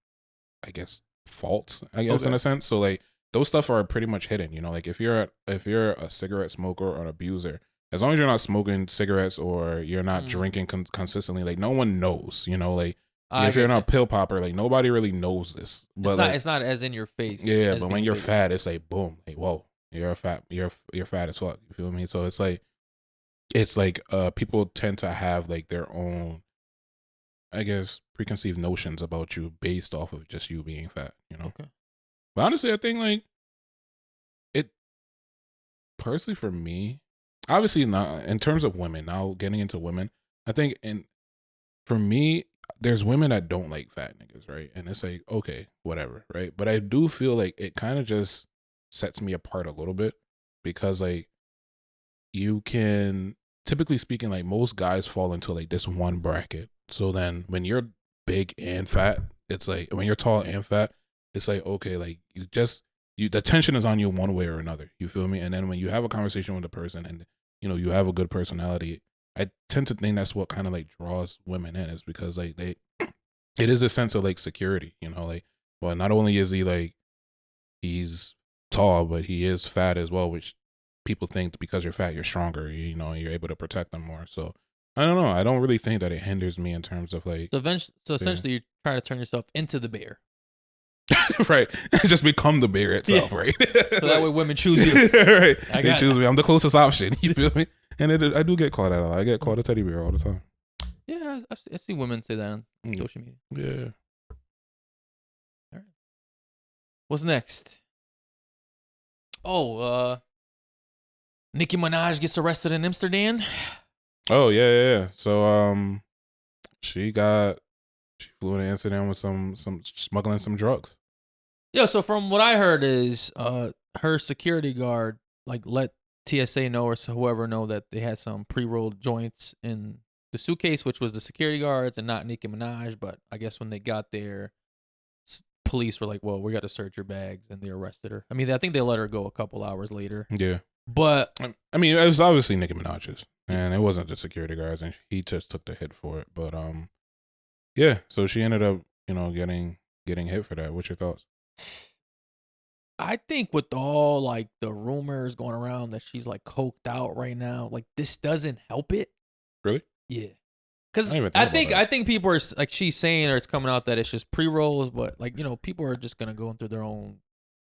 I guess, faults, I guess, in a sense. So like those stuff are pretty much hidden, you know, like if you're a cigarette smoker or an abuser, as long as you're not smoking cigarettes or you're not drinking consistently, like no one knows, you know, like if you're not a pill popper, like nobody really knows this. But it's not as in your face. Yeah, but when you're fat, it's like boom, like whoa, you're fat as fuck. You feel me? So it's like people tend to have like their own, I guess, preconceived notions about you based off of just you being fat, you know. Okay. But honestly, I think like it personally for me, obviously not in terms of women. Now getting into women, I think for me, there's women that don't like fat niggas, right? And it's like, okay, whatever, right? But I do feel like it kind of just sets me apart a little bit because like you can typically speaking, like most guys fall into like this one bracket. So then when you're big and fat, it's like when you're tall and fat, it's like, okay, like the tension is on you one way or another. You feel me? And then when you have a conversation with a person and you have a good personality, I tend to think that's what kind of like draws women in, is because like it is a sense of like security, like, well, not only is he like, he's tall, but he is fat as well, which people think because you're fat, you're stronger, you're able to protect them more. So I don't know. I don't really think that it hinders me in terms of like. So essentially, you're trying to turn yourself into the bear. Right. Just become the bear itself, right? So that way women choose you. Right. They choose me. I'm the closest option. You feel me? And I do get called out a lot. I get called a teddy bear all the time. Yeah, I see women say that on social media. Yeah. All right. What's next? Oh, Nicki Minaj gets arrested in Amsterdam. Oh yeah. So she flew into Amsterdam with some smuggling some drugs. Yeah, so from what I heard is her security guard like let TSA know or whoever know that they had some pre-rolled joints in the suitcase, which was the security guards and not Nicki Minaj. But I guess when they got there, police were like, well, we got to search your bags, and they arrested her. I mean, I think they let her go a couple hours later. Yeah. But I mean, it was obviously Nicki Minaj's, and it wasn't the security guards, and he just took the hit for it. But yeah, so she ended up, getting hit for that. What's your thoughts? I think with all like the rumors going around that she's like coked out right now, like this doesn't help it. Really? Yeah. Because I think people are like, she's saying, or it's coming out that it's just pre-rolls, but like, people are just gonna go through their own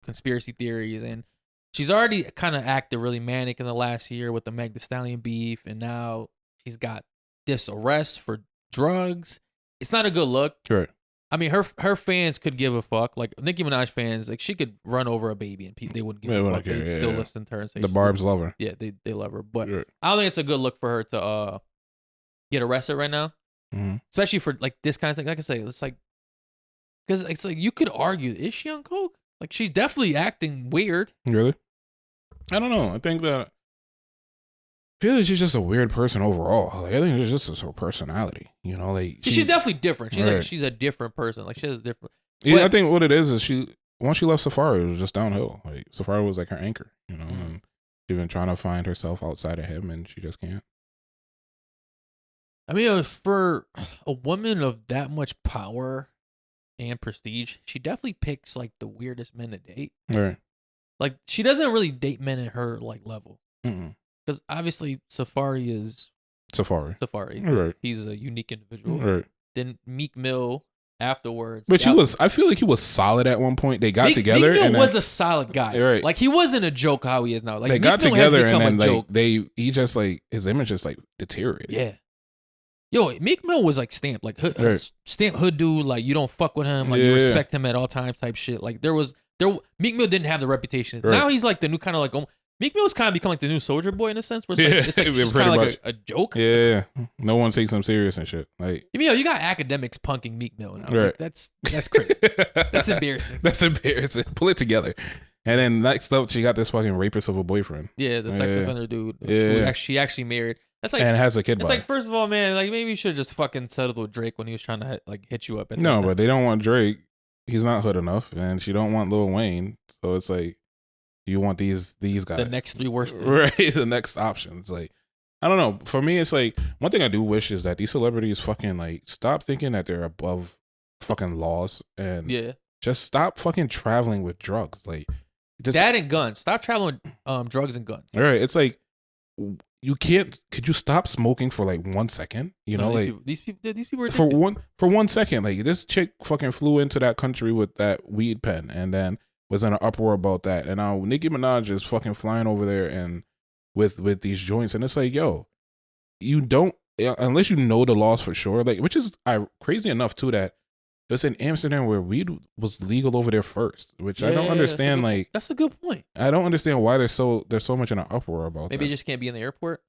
conspiracy theories, and she's already kind of acted really manic in the last year with the Meg Thee Stallion beef, and now she's got this arrest for drugs. It's not a good look. Right. I mean, her fans could give a fuck. Like Nicki Minaj fans, like she could run over a baby and they wouldn't give a fuck. They'd still listen to her and say the Barbs love her. Yeah, they love her. But I don't think it's a good look for her to get arrested right now, especially for like this kind of thing. Like I say, it's like, because it's like you could argue, is she on coke? Like she's definitely acting weird. Really? I don't know. I think that I feel like she's just a weird person overall. Like I think it's just her personality. Like she's definitely different. She's like she's a different person. Like she has a different. Yeah, I think what it is once she left Safari, it was just downhill. Like Safari was like her anchor, and even trying to find herself outside of him, and she just can't. I mean, for a woman of that much power and prestige, she definitely picks like the weirdest men to date. Right. Like she doesn't really date men at her like level. Because obviously Safari is Safari. Right. He's a unique individual. Right. Then Meek Mill afterwards. But I feel like he was solid at one point. They got together. Meek Mill was a solid guy. Right. Like he wasn't a joke how he is now. Like they Meek got Mill together has and then like he just like his image just like deteriorated. Yeah. Yo, Meek Mill was like stamped, like stamped hood dude, like you don't fuck with him, like you respect him at all times type shit. Like Meek Mill didn't have the reputation. Right. Now he's like the new kind of like Meek Mill's kind of become like the new Soldier Boy in a sense, where it's like just kind of like a joke. Yeah, no one takes him serious and shit. Like you got academics punking Meek Mill now. Right. Like, that's crazy. That's embarrassing. That's embarrassing. Pull it together. And then next up, she got this fucking rapist of a boyfriend. Yeah, the sex offender dude. Who she actually married. That's like, and has a kid. It's like, first of all, man, like maybe you should have just fucking settled with Drake when he was trying to like hit you up. No, but they don't want Drake. He's not hood enough, and she don't want Lil Wayne. So it's like you want these guys. The next three worst. Right, the next option. It's like I don't know. For me, it's like one thing I do wish is that these celebrities fucking like stop thinking that they're above fucking laws and just stop fucking traveling with drugs. Like that and guns. Stop traveling with drugs and guns. All right, it's like. You can't. Could you stop smoking for like 1 second? These people are for 1 second. Like this chick fucking flew into that country with that weed pen and then was in an uproar about that. And now Nicki Minaj is fucking flying over there and with these joints, and it's like, yo, you don't unless you know the laws for sure. Like, which is crazy enough too that it's in Amsterdam where weed was legal over there first, which I don't understand. That's a good point. I don't understand why there's so much in an uproar about. Maybe it just can't be in the airport.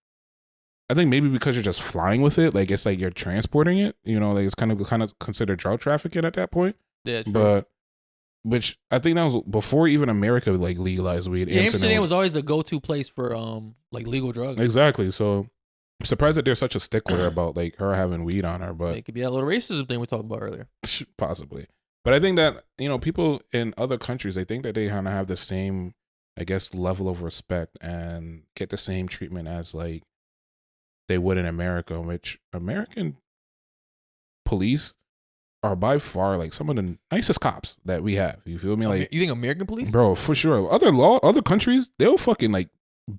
I think maybe because you're just flying with it, like it's like you're transporting it. Like it's kind of considered drug trafficking at that point. Yeah, true. But which I think that was before even America like legalized weed. Yeah, Amsterdam was always the go-to place for like legal drugs. Exactly. So I'm surprised that there's such a stickler about like her having weed on her, but It could be that little racism thing we talked about earlier. possibly. But I think that, people in other countries, they think that they kind of have the same, I guess, level of respect and get the same treatment as like they would in America, which American police are by far like some of the nicest cops that we have. You feel me? Like, You think American police? bro, for sure. Other countries, they'll fucking like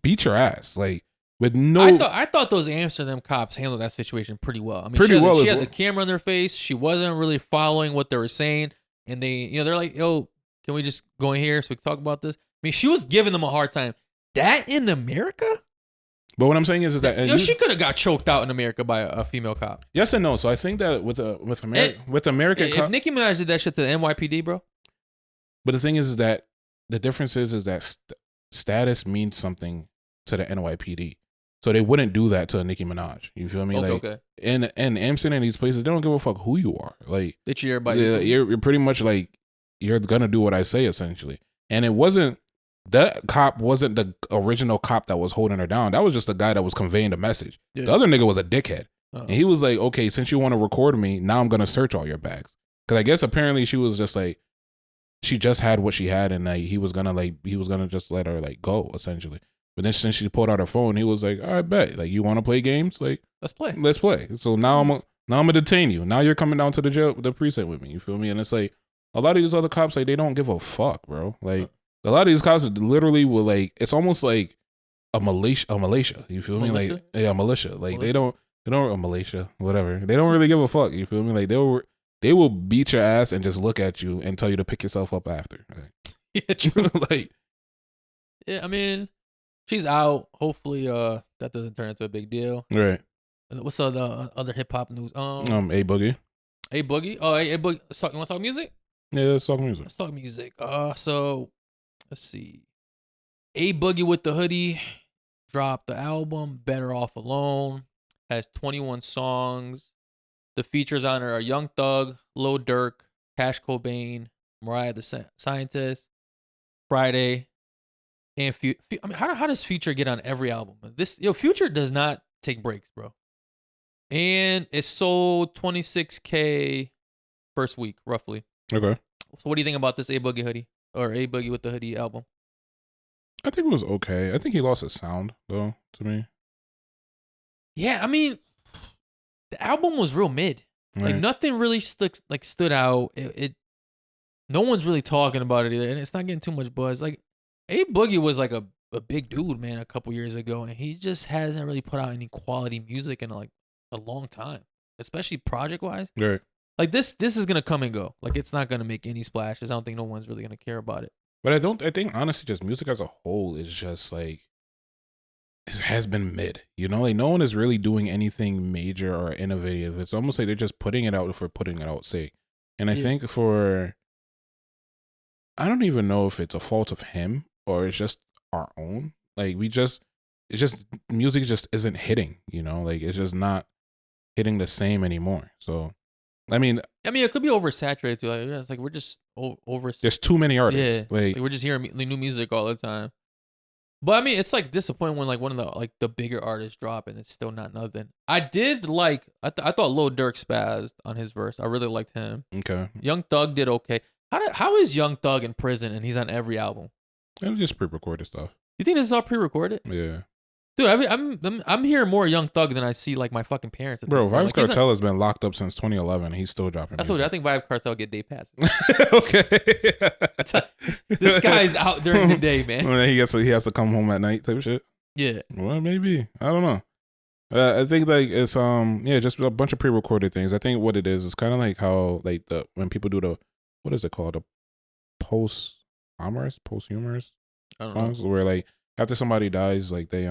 beat your ass. Like, with no. I thought those Amsterdam cops handled that situation pretty well. I mean, Pretty well She as had well. the camera in their face. She wasn't really following what they were saying, and they're like, "Yo, can we just go in here so we can talk about this?" I mean, she was giving them a hard time. That in America? But what I'm saying is that She could have got choked out in America by a female cop. yes and no. So I think that with American If Nicki Minaj did that shit to the NYPD, bro. but the thing is that the difference is that status means something to the NYPD. So they wouldn't do that to a Nicki Minaj. You feel me? Okay. In Amsterdam, these places, they don't give a fuck who you are. Like, They treat everybody. you're pretty much like, you're gonna do what I say, essentially. And that cop wasn't the original cop that was holding her down. That was just the guy that was conveying the message. Yeah. The other nigga was a dickhead. Uh-oh. And he was like, okay, since you want to record me, now I'm gonna search all your bags. Because I guess apparently she was just like, she just had what she had, and like he was gonna just let her like go, essentially. But then since she pulled out her phone, he was like, all right, bet. Like, you want to play games? Like, Let's play. Let's play. So now I'm gonna detain you. Now you're coming down to the precinct with me. You feel me? And it's like a lot of these other cops, like, they don't give a fuck, bro. Like, a lot of these cops literally will like, it's almost like a militia. You feel me? Militia? Like, yeah, militia. Like, they don't a militia, whatever. They don't really give a fuck. You feel me? Like, they will beat your ass and just look at you and tell you to pick yourself up after. Like, Yeah, true. like, Yeah, I mean, she's out. Hopefully, that doesn't turn into a big deal. right. And what's the other hip hop news? A Boogie. A Boogie. Oh, A Boogie. You want to talk music? Yeah, let's talk music. Let's talk music. So let's see. A Boogie with the Hoodie dropped the album Better Off Alone. Has 21 songs. The features on it are Young Thug, Lil Durk, Cash Cobain, Mariah the Scientist, Friday, and I mean, how does Future get on every album? Future does not take breaks, bro. And it sold 26K first week, roughly. Okay. So what do you think about this A Boogie Hoodie or A Boogie with the Hoodie album? I think it was okay. I think he lost his sound though, to me. Yeah, I mean, the album was real mid. Right. Like nothing really stood out. No one's really talking about it either, and it's not getting too much buzz. Like A Boogie was like a big dude, man, a couple years ago, and he just hasn't really put out any quality music in like a long time, especially project wise. Right. Like this is gonna come and go. Like it's not gonna make any splashes. I don't think no one's really gonna care about it. But I think honestly, just music as a whole is just like, it has been mid. You know, like no one is really doing anything major or innovative. It's almost like they're just putting it out for putting it out sake. And I think I don't even know if it's a fault of him or it's just our own. Like music just isn't hitting, you know, like it's just not hitting the same anymore. So, I mean, it could be oversaturated too. Like, it's like we're just over. There's too many artists. Yeah, like we're just hearing new music all the time. But I mean, it's like disappointing when like one of the bigger artists drop and it's still not nothing. I did like I thought Lil Durk spazzed on his verse. I really liked him. Okay. Young Thug did okay. How is Young Thug in prison and he's on every album? And just pre-recorded stuff. You think this is all pre-recorded? Yeah. Dude, I'm hearing more Young Thug than I see like my fucking parents. Bro, Vybz Kartel has been locked up since 2011. He's still dropping. I told you, I think Vybz Kartel get day passes. Okay. This guy's out during the day, man. Well, he has to come home at night type of shit. Yeah. Well, maybe. I don't know. I think like it's just a bunch of pre-recorded things. I think what it is kind of like how like when people do the, what is it called, the posthumous I don't know. songs, where like after somebody dies, like they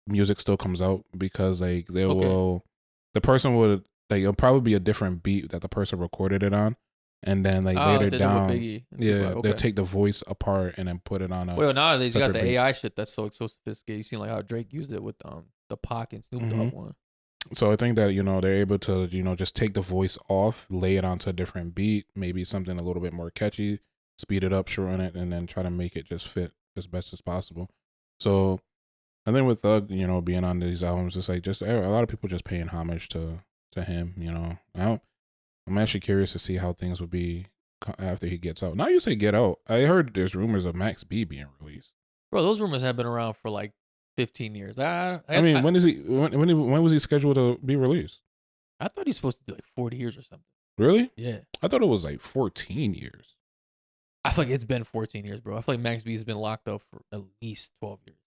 music still comes out because like the person would, like, it'll probably be a different beat that the person recorded it on, and then like later down, they'll take the voice apart and then put it on a. Well, nowadays you got the beat. AI shit that's so sophisticated. You seen like how Drake used it with the Pac and Snoop Dogg one. So I think that they're able to just take the voice off, lay it onto a different beat, maybe something a little bit more catchy, speed it up, shorten it, and then try to make it just fit as best as possible. So I think with Thug, you know, being on these albums, it's like just a lot of people just paying homage to him. You know, I'm actually curious to see how things would be after he gets out. Now you say get out. I heard there's rumors of Max B being released. Bro, those rumors have been around for like 15 years. I mean, when was he scheduled to be released? I thought he's supposed to do like 40 years or something. Really? Yeah. I thought it was like 14 years. I feel like it's been 14 years, bro. I feel like Max B has been locked up for at least 12 years.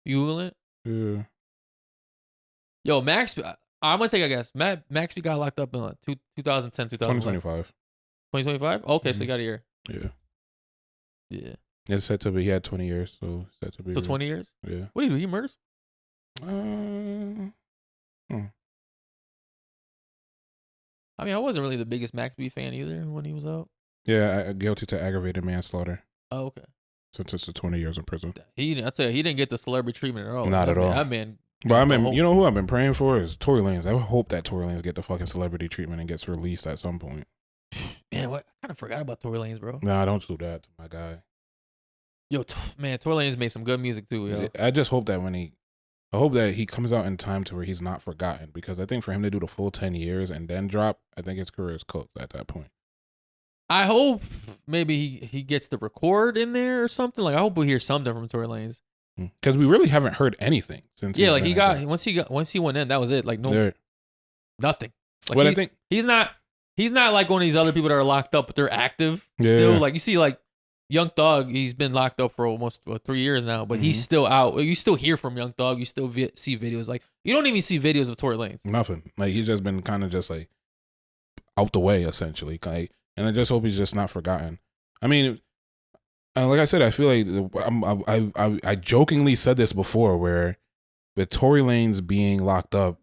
You Googling it? Yeah. Yo, Max B, I'm going to take a guess. Max B got locked up in 2010, 2025. 2025? Okay, so he got a year. Yeah. Yeah. It's said to be, he had 20 years, so set to be. So 20 years? Yeah. What do you do? He murders? I mean, I wasn't really the biggest Max B fan either when he was out. Yeah, guilty to aggravated manslaughter. Oh, okay. Sentenced to 20 years in prison. I tell you, he didn't get the celebrity treatment at all. Not at all. That man. But I mean, you know who I've been praying for is Tory Lanez. I hope that Tory Lanez get the fucking celebrity treatment and gets released at some point. Man, what? I kind of forgot about Tory Lanez, bro. Nah, don't do that to my guy. Yo, man, Tory Lanez made some good music too, yo. I just hope that I hope that he comes out in time to where he's not forgotten, because I think for him to do the full 10 years and then drop, I think his career is cooked at that point. I hope maybe he gets the record in there or something. Like, I hope we hear something from Tory Lanez. Because we really haven't heard anything since. Yeah, like once he went in, that was it. Like nothing. Like what I think he's not like one of these other people that are locked up, but they're active still. Like you see, like Young Thug, he's been locked up for almost 3 years now, but he's still out. You still hear from Young Thug. You still see videos. Like you don't even see videos of Tory Lanez. Nothing. Like he's just been kind of just like out the way essentially. Like, and I just hope he's just not forgotten. I mean, like I said, I feel like I jokingly said this before, where with Tory Lanez being locked up,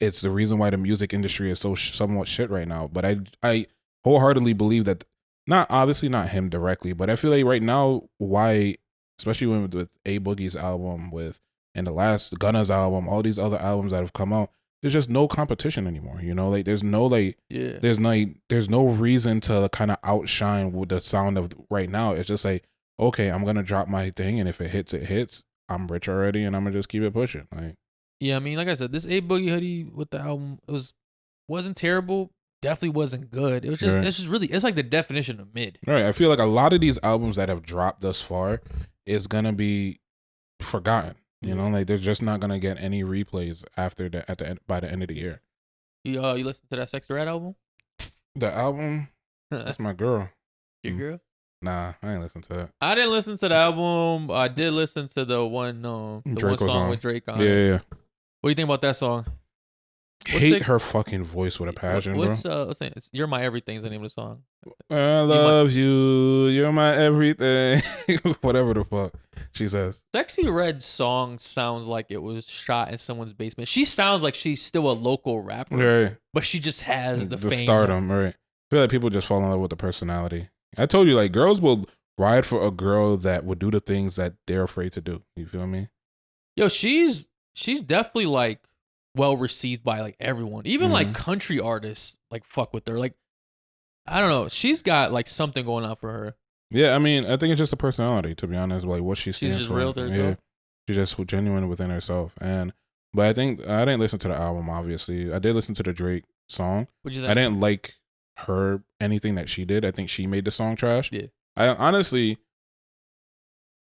it's the reason why the music industry is so somewhat shit right now. But I wholeheartedly believe that, obviously not him directly, but I feel like right now, why, especially with A Boogie's album, and the last Gunna's album, all these other albums that have come out, there's just no competition anymore. You know, like there's no reason to kind of outshine with the sound of right now. It's just like, okay, I'm gonna drop my thing, and if it hits, it hits. I'm rich already, and I'm gonna just keep it pushing. Like, yeah, I mean, like I said, this A Boogie hoodie with the album, wasn't terrible. Definitely wasn't good. It was just, it's like the definition of mid. Right. I feel like a lot of these albums that have dropped thus far is gonna be forgotten. You know, like they're just not gonna get any replays by the end of the year. You listened to that Sexy Red album? The album? That's my girl. Your girl? Nah, I ain't listen to it. I didn't listen to the album. I did listen to the one song with Drake on. Yeah. What do you think about that song? Hate her fucking voice with a passion, bro. What's it's You're My Everything is the name of the song. I love you. You're my everything. Whatever the fuck she says. Sexy Red song sounds like it was shot in someone's basement. She sounds like she's still a local rapper, right? But she just has the fame. Stardom, right? I feel like people just fall in love with the personality. I told you, like, girls will ride for a girl that would do the things that they're afraid to do. You feel me? Yo, she's definitely like well received by like everyone, even like country artists like fuck with her. Like, I don't know, she's got like something going on for her. Yeah, I mean, I think it's just a personality, to be honest. Like what she's just real to herself. Yeah, she's just genuine within herself. But I think I didn't listen to the album. Obviously, I did listen to the Drake song. What'd you think? I didn't like anything that she did. I think she made the song trash. Yeah, I honestly.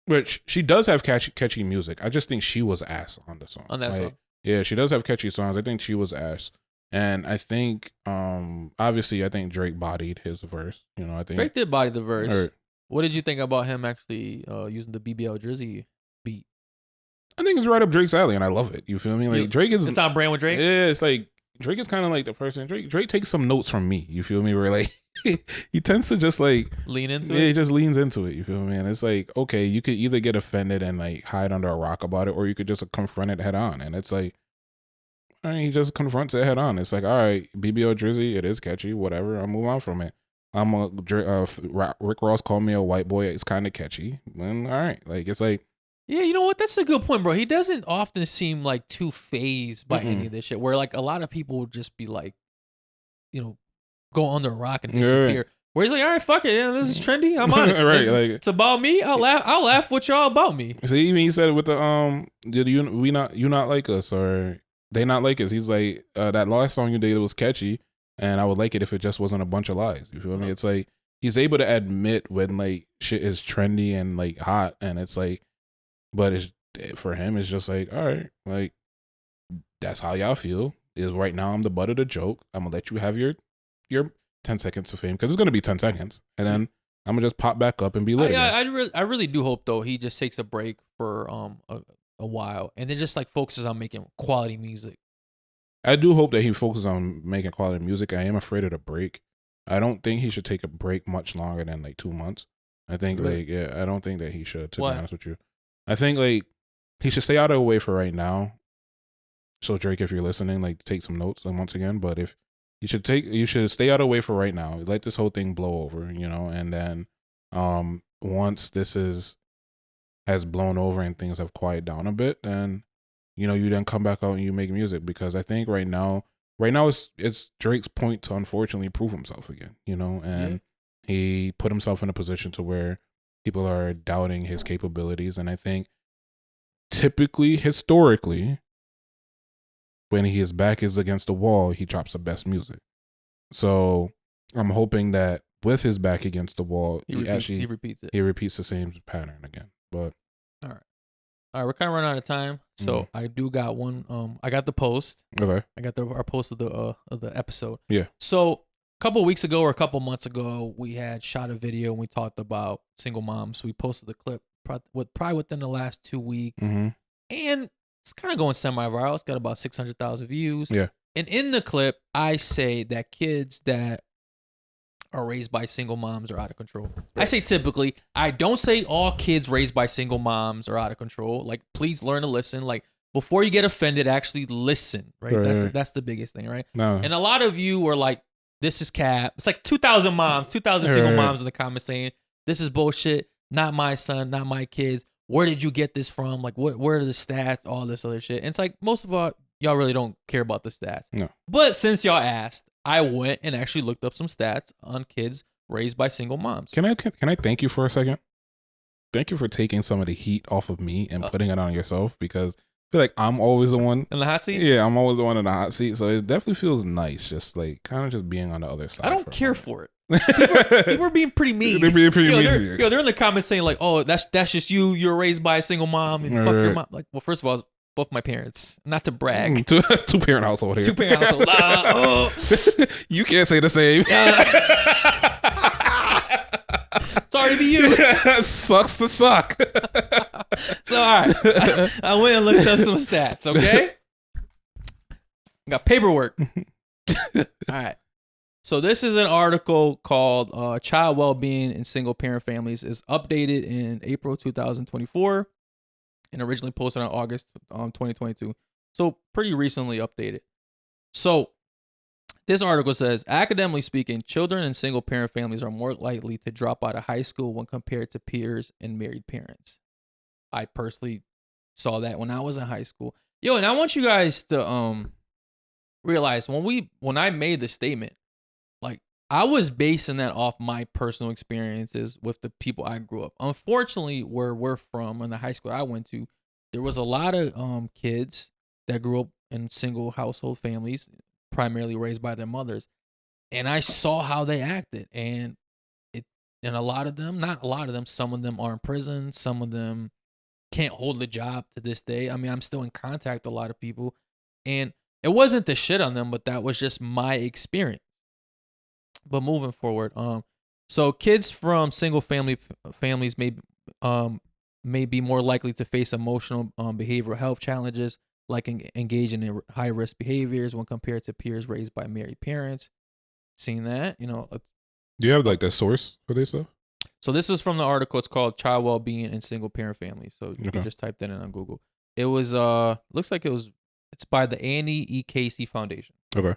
Which she does have catchy music. I just think she was ass on the song. On that song. Yeah, she does have catchy songs. I think she was ass. And I think, obviously, I think Drake bodied his verse. You know, I think Drake did body the verse. Right. What did you think about him actually using the BBL Drizzy beat? I think it's right up Drake's alley, and I love it. You feel me? Like Drake is. It's on brand with Drake. Yeah, it's like Drake is kind of like the person. Drake takes some notes from me. You feel me? Where like he tends to just like lean into it. Yeah, he just leans into it. You feel me? And it's like, okay, you could either get offended and like hide under a rock about it, or you could just confront it head on. And it's like, he just confronts it head on. It's like, all right, BBL Drizzy, it is catchy, whatever. I'll move on from it. Rick Ross called me a white boy. It's kind of catchy. And all right, like it's like. Yeah, you know what? That's a good point, bro. He doesn't often seem like too phased by any of this shit. Where like a lot of people would just be like, you know, go under a rock and disappear. Yeah. Where he's like, all right, fuck it, yeah, this is trendy. I'm on it. Right, It's about me. I'll laugh with y'all about me. See, even he said with the did you not like us or they not like us? He's like, that last song you did was catchy, and I would like it if it just wasn't a bunch of lies. You feel me? It's like he's able to admit when like shit is trendy and like hot, and it's like, but it's for him, it's just like, all right, like that's how y'all feel. Is right now I'm the butt of the joke. I'm gonna let you have your 10 seconds of fame because it's gonna be 10 seconds, and then I'm gonna just pop back up and be lit. I really do hope though he just takes a break for a while and then just like focuses on making quality music. I do hope that he focuses on making quality music. I am afraid of the break. I don't think he should take a break much longer than like 2 months. I think I don't think that he should, to be honest with you. I think like he should stay out of the way for right now. So Drake, if you're listening, like take some notes once again. But if you should stay out of the way for right now. Let this whole thing blow over, and then once this has blown over and things have quieted down a bit, then you then come back out and you make music, because I think right now it's Drake's point to unfortunately prove himself again, and he put himself in a position to where people are doubting his capabilities, and I think typically historically when his back is against the wall, he drops the best music. So I'm hoping that with his back against the wall, he repeats it. He repeats the same pattern again. But all right, we're kind of running out of time, so I do got one. I got the post. Okay. I got our post of the episode. Yeah. So a couple weeks ago or a couple months ago, we had shot a video and we talked about single moms. So we posted the clip probably within the last 2 weeks, and it's kind of going semi-viral. It's got about 600,000 views. Yeah. And in the clip, I say that kids that are raised by single moms are out of control. Right. I say typically. I don't say all kids raised by single moms are out of control. Like, please learn to listen. Like, before you get offended, actually listen. Right. That's the biggest thing. Right. No. And a lot of you are like, this is cap. It's like 2,000 single moms in the comments saying, this is bullshit. Not my son. Not my kids. Where did you get this from? Like, where are the stats? All this other shit. And it's like, most of y'all really don't care about the stats. No. But since y'all asked, I went and actually looked up some stats on kids raised by single moms. Can I thank you for a second? Thank you for taking some of the heat off of me and putting it on yourself, because I feel like I'm always the one in the hot seat. Yeah, I'm always the one in the hot seat. So it definitely feels nice, just like kind of just being on the other side. I don't care for it. People are being pretty mean. They're being pretty mean. They're in the comments saying like, "Oh, that's just you. You're raised by a single mom and fuck your mom." Like, well, first of all, it's both my parents. Not to brag. Two-parent household here. Two-parent household. You can't say the same. Sorry to be you. Sucks to suck. So all right, I went and looked up some stats. Okay, got paperwork. All right. So this is an article called Child Wellbeing in Single Parent Families. Is updated in April 2024 and originally posted on August 2022. So pretty recently updated. So this article says, academically speaking, children in single parent families are more likely to drop out of high school when compared to peers and married parents. I personally saw that when I was in high school. Yo, and I want you guys to realize when I made the statement, like, I was basing that off my personal experiences with the people I grew up. Unfortunately, where we're from and the high school I went to, there was a lot of kids that grew up in single household families, primarily raised by their mothers. And I saw how they acted. And a lot of them, not a lot of them, some of them are in prison. Some of them can't hold a job to this day. I mean, I'm still in contact with a lot of people. And it wasn't to shit on them, but that was just my experience. But moving forward, so kids from single families may be more likely to face emotional behavioral health challenges, like engaging in high risk behaviors when compared to peers raised by married parents. Seen that, Do you have like the source for this stuff? So this is from the article. It's called Child Wellbeing in Single Parent Families. So you can just type that in on Google. It was looks like it's by the Annie E. Casey Foundation. Okay.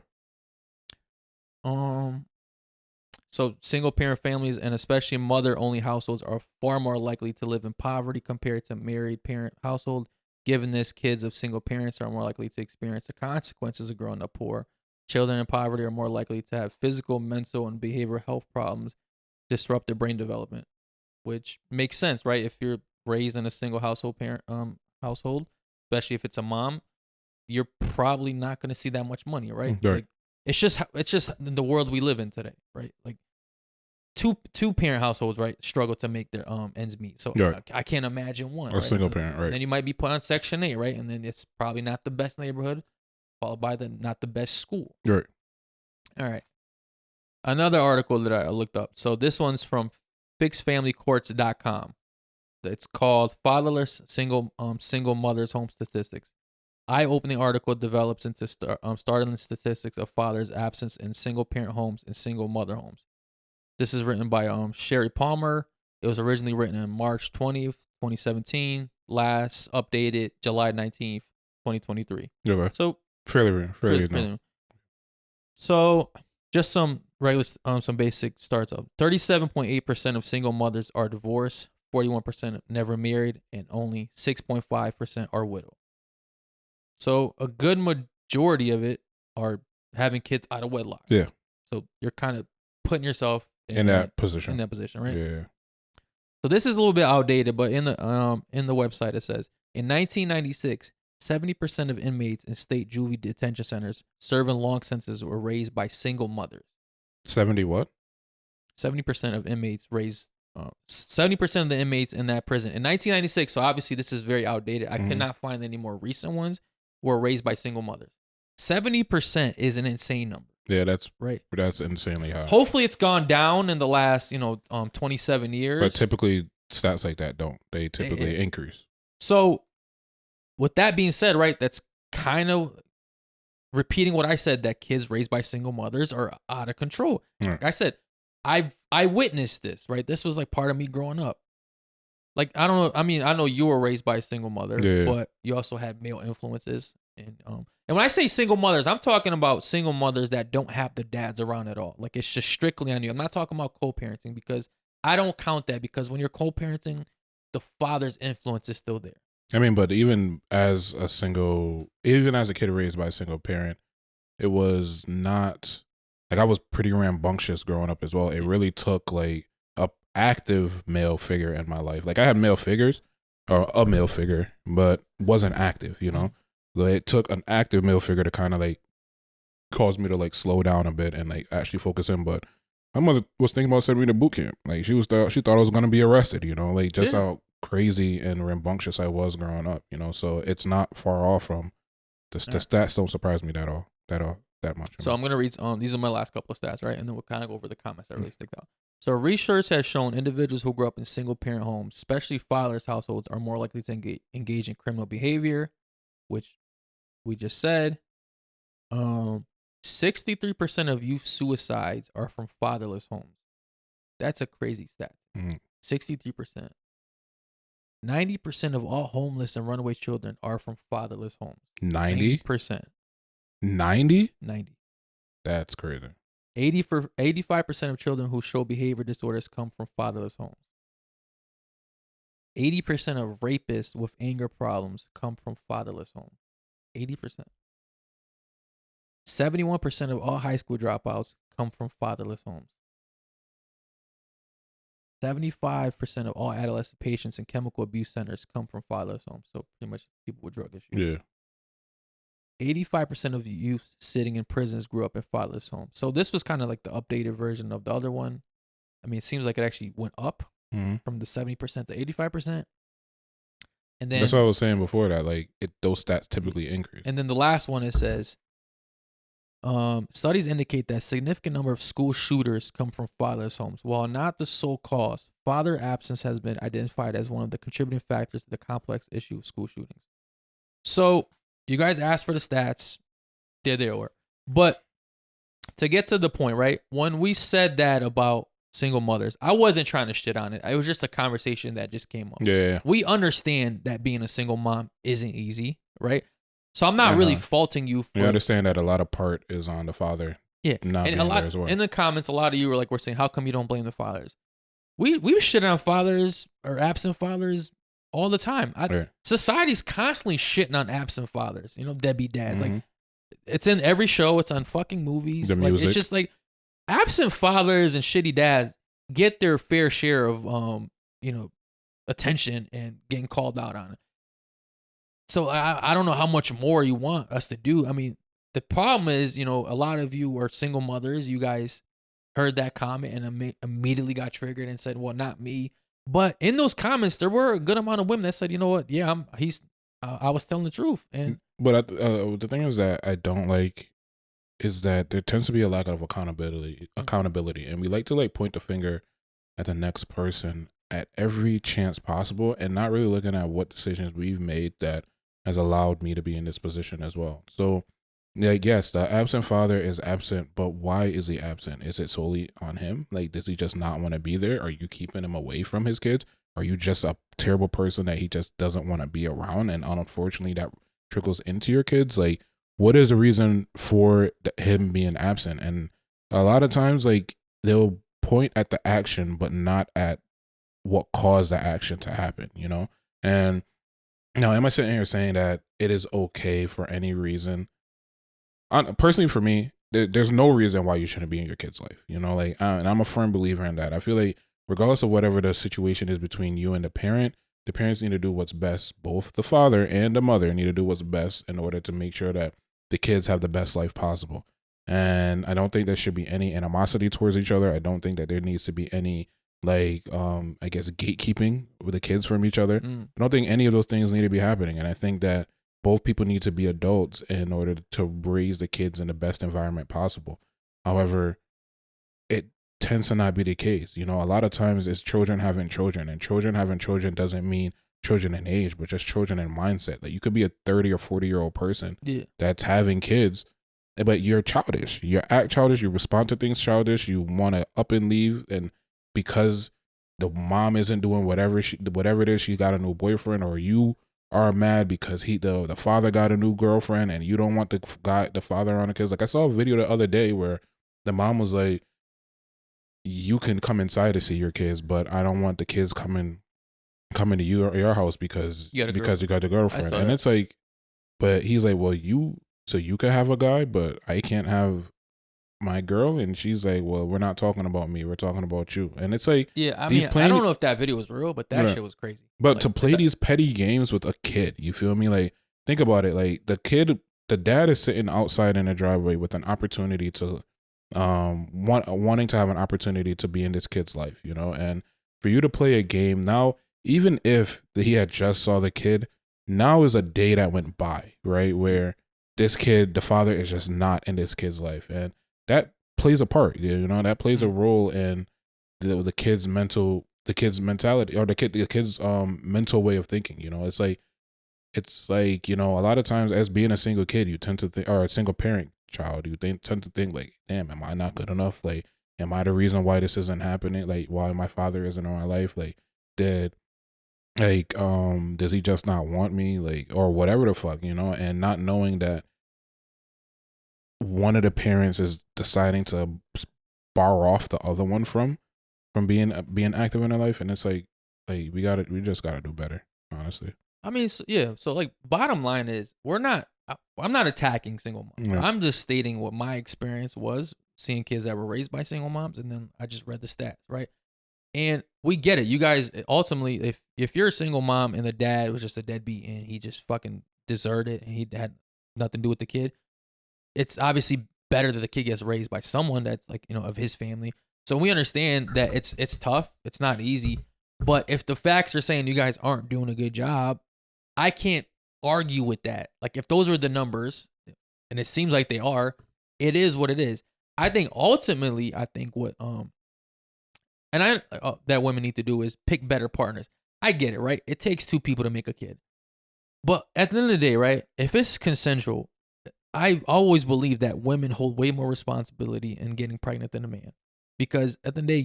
So single parent families and especially mother only households are far more likely to live in poverty compared to married parent household. Given this, kids of single parents are more likely to experience the consequences of growing up poor. Children in poverty are more likely to have physical, mental, and behavioral health problems disrupted brain development, which makes sense, right? If you're raised in a single household, especially if it's a mom, you're probably not going to see that much money, right? Right. Like, it's just the world we live in today, right? Like two parent households, right, struggle to make their ends meet. So Right. I can't imagine one. Or right? single parent, right? And then you might be put on Section 8, right? And then it's probably not the best neighborhood, followed by not the best school. Right. All right. Another article that I looked up. So this one's from fixedfamilycourts.com. It's called Fatherless Single Mothers Home Statistics. Eye-opening article develops into startling statistics of fathers' absence in single-parent homes and single mother homes. This is written by Sherry Palmer. It was originally written on March 20th, 2017. Last updated July 19th, 2023. Okay. So fairly new. So just some regular, some basic starts up. 37.8% of single mothers are divorced. 41% never married, and only 6.5% are widowed. So a good majority of it are having kids out of wedlock. Yeah. So you're kind of putting yourself in that position. In that position, right? Yeah. So this is a little bit outdated, but in the website it says in 1996, 70% of inmates in state juvie detention centers serving long sentences were raised by single mothers. 70 what? 70% of inmates raised. 70% of the inmates in that prison in 1996. So obviously this is very outdated. I could not find any more recent ones. Were raised by single mothers. 70% is an insane number. Yeah, that's right. That's insanely high. Hopefully it's gone down in the last 27 years. But typically stats like that don't. They typically increase. So with that being said, right, that's kind of repeating what I said, that kids raised by single mothers are out of control. Like I said, I witnessed this, right? This was like part of me growing up. Like, I don't know. I mean, I know you were raised by a single mother, but you also had male influences. And when I say single mothers, I'm talking about single mothers that don't have the dads around at all. Like, it's just strictly on you. I'm not talking about co-parenting, because I don't count that, because when you're co-parenting, the father's influence is still there. I mean, but even as a kid raised by a single parent, it was not, like, I was pretty rambunctious growing up as well. It really took like a active male figure in my life. Like, I had male figures, or a male figure, but wasn't active, Like, it took an active male figure to kind of like cause me to like slow down a bit and like actually focus in. But my mother was thinking about sending me to boot camp. Like, she thought I was going to be arrested, like just how crazy and rambunctious I was growing up, So it's not far off from the stats. Don't surprise me that much. So I'm gonna read. These are my last couple of stats, right? And then we'll kind of go over the comments that really stick out. So research has shown individuals who grew up in single parent homes, especially fatherless households, are more likely to engage in criminal behavior, which we just said. 63% of youth suicides are from fatherless homes. That's a crazy stat. 63%. 90% of all homeless and runaway children are from fatherless homes. 90%. 90? 90. That's crazy. 85% of children who show behavior disorders come from fatherless homes. 80% of rapists with anger problems come from fatherless homes. 80%. 71% of all high school dropouts come from fatherless homes. 75% of all adolescent patients in chemical abuse centers come from fatherless homes. So pretty much people with drug issues. Yeah. 85% of youth sitting in prisons grew up in fatherless homes. So this was kind of like the updated version of the other one. I mean, it seems like it actually went up from the 70% to 85%. And then that's what I was saying before that, like, those stats typically increase. And then the last one, it says, studies indicate that a significant number of school shooters come from fatherless homes. While not the sole cause, father absence has been identified as one of the contributing factors to the complex issue of school shootings. So you guys asked for the stats. There they were. But to get to the point, right? When we said that about single mothers, I wasn't trying to shit on it. It was just a conversation that just came up. Yeah. We understand that being a single mom isn't easy, right? So I'm not really faulting you for. You understand that a lot of part is on the father. Yeah. Not and being a lot there as well. in the comments, a lot of you were like, we're saying, how come you don't blame the fathers? We shit on fathers or absent fathers all the time. Society's constantly shitting on absent fathers, deadbeat dads. Like, it's in every show. It's on fucking movies. The music. It's just like absent fathers and shitty dads get their fair share of attention and getting called out on it. So I don't know how much more you want us to do. I mean, the problem is, a lot of you are single mothers. You guys heard that comment and immediately got triggered and said, "Well, not me." But in those comments, there were a good amount of women that said, "You know what? Yeah, I was telling the truth." And But the thing is that I don't like is that there tends to be a lack of accountability, and we like to like point the finger at the next person at every chance possible, and not really looking at what decisions we've made that has allowed me to be in this position as well. So, yeah, yes, the absent father is absent, but why is he absent? Is it solely on him? Like, does he just not want to be there? Are you keeping him away from his kids? Are you just a terrible person that he just doesn't want to be around? And unfortunately, that trickles into your kids. Like, what is the reason for him being absent? And a lot of times, like, they'll point at the action, but not at what caused the action to happen, And now, am I sitting here saying that it is okay for any reason? Personally, for me, there's no reason why you shouldn't be in your kid's life, Like, and I'm a firm believer in that. I feel like regardless of whatever the situation is between you and the parents need to do what's best. Both the father and the mother need to do what's best in order to make sure that the kids have the best life possible. And I don't think there should be any animosity towards each other. I don't think that there needs to be any I guess gatekeeping with the kids from each other. I don't think any of those things need to be happening. And I think that both people need to be adults in order to raise the kids in the best environment possible. However, it tends to not be the case. A lot of times it's children having children, and children having children doesn't mean children in age, but just children in mindset. Like, you could be a 30 or 40-year-old person that's having kids, but you're childish. You act childish. You respond to things childish. You want to up and leave, and because the mom isn't doing whatever it is, she got a new boyfriend, or you are mad because the father got a new girlfriend, and you don't want the father on the kids. Like, I saw a video the other day where the mom was like, "You can come inside to see your kids, but I don't want the kids coming to your house because you got the girlfriend." And it's like, but he's like, "Well, you could have a guy, but I can't have my girl." And she's like, "Well, we're not talking about me, we're talking about you." And it's like, I mean, I don't know if that video was real, but that shit was crazy. But to play these petty games with a kid, you feel me? Like, think about it. Like, the dad is sitting outside in the driveway with an opportunity to wanting to have an opportunity to be in this kid's life, and for you to play a game now, even if he had just saw the kid, now is a day that went by, right, where this kid, the father, is just not in this kid's life, and that plays a part. That plays a role in the kid's mentality, or the kid's mental way of thinking. It's like a lot of times, as being a single kid, you tend to think, or a single parent child, you tend to think like, damn, am I not good enough? Like, am I the reason why this isn't happening? Like, why my father isn't in my life? Like, does he just not want me? Like, or whatever the fuck, and not knowing that one of the parents is deciding to bar off the other one from being active in their life. And it's like we just gotta do better, honestly. I mean, so like, bottom line is, I'm not attacking single moms. Yeah. I'm just stating what my experience was seeing kids that were raised by single moms, and then I just read the stats, right? And we get it. You guys, ultimately, if you're a single mom and the dad was just a deadbeat and he just fucking deserted and he had nothing to do with the kid, it's obviously better that the kid gets raised by someone that's like, of his family. So we understand that it's tough. It's not easy. But if the facts are saying you guys aren't doing a good job, I can't argue with that. Like, if those are the numbers, and it seems like they are, it is what it is. I think ultimately, what that women need to do is pick better partners. I get it, right? It takes two people to make a kid. But at the end of the day, right, if it's consensual, I always believe that women hold way more responsibility in getting pregnant than a man. Because at the end of the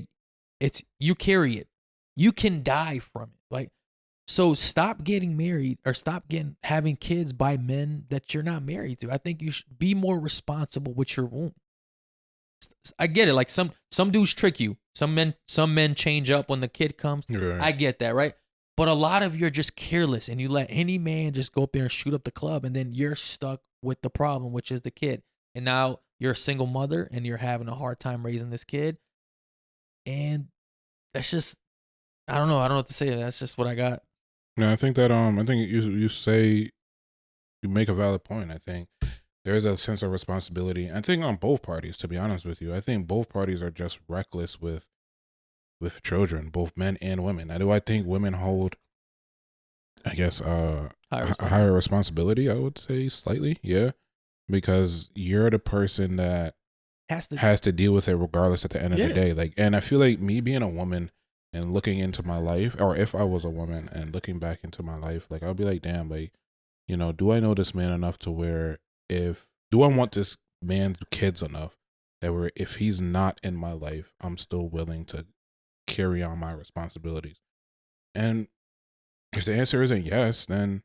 day, you carry it. You can die from it. Like, so stop getting married, or stop having kids by men that you're not married to. I think you should be more responsible with your womb. I get it. Like, some dudes trick you. Some men change up when the kid comes. Right. I get that, right? But a lot of you are just careless, and you let any man just go up there and shoot up the club, and then you're stuck with the problem, which is the kid. And now you're a single mother, and you're having a hard time raising this kid. And that's just, I don't know. I don't know what to say. That's just what I got. Yeah, I think that I think you say you make a valid point. I think there is a sense of responsibility. I think on both parties, to be honest with you, I think both parties are just reckless with children, both men and women. Now, do I think women hold, I guess, a higher responsibility? I would say slightly, yeah, because you're the person that has to deal with it regardless at the end of the day. Like, and I feel like me being a woman and looking into my life, or if I was a woman and looking back into my life, like I'll be like, damn, like, you know, do I know this man enough to where do I want this man's kids enough that where if he's not in my life, I'm still willing to carry on my responsibilities? And if the answer isn't yes, then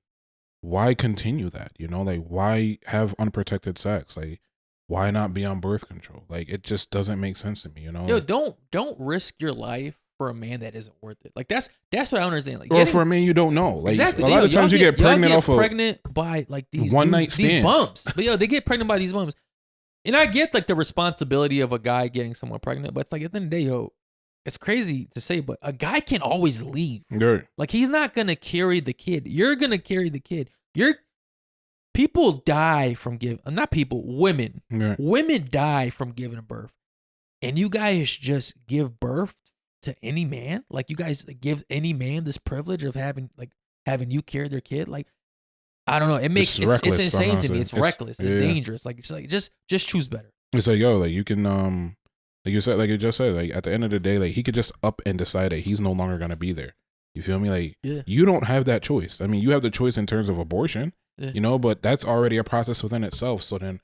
why continue that? You know, like why have unprotected sex? Like why not be on birth control? Like it just doesn't make sense to me, you know? Yo, Like, don't risk your life for a man that isn't worth it. Like that's what I don't understand. Like or for a man you don't know. Like exactly. a lot of times you get pregnant off of pregnant by like these one dudes, night stands. these bumps. But yo, they get pregnant by these bumps. And I get like the responsibility of a guy getting someone pregnant, but it's like at the end of the day, yo, it's crazy to say, but a guy can't always leave. Right. Like he's not gonna carry the kid. You're gonna carry the kid. People die from giving. Not people, women. Right. Women die from giving birth, and you guys just give birth to any man. Like you guys give any man this privilege of having you carry their kid. Like I don't know. It makes it's insane to me. It's reckless. It's dangerous. Like it's like just choose better. It's like, yo, like you can like you just said, like at the end of the day, like he could just up and decide that he's no longer gonna be there. You feel me? Like you don't have that choice. I mean, you have the choice in terms of abortion, you know, but that's already a process within itself. So then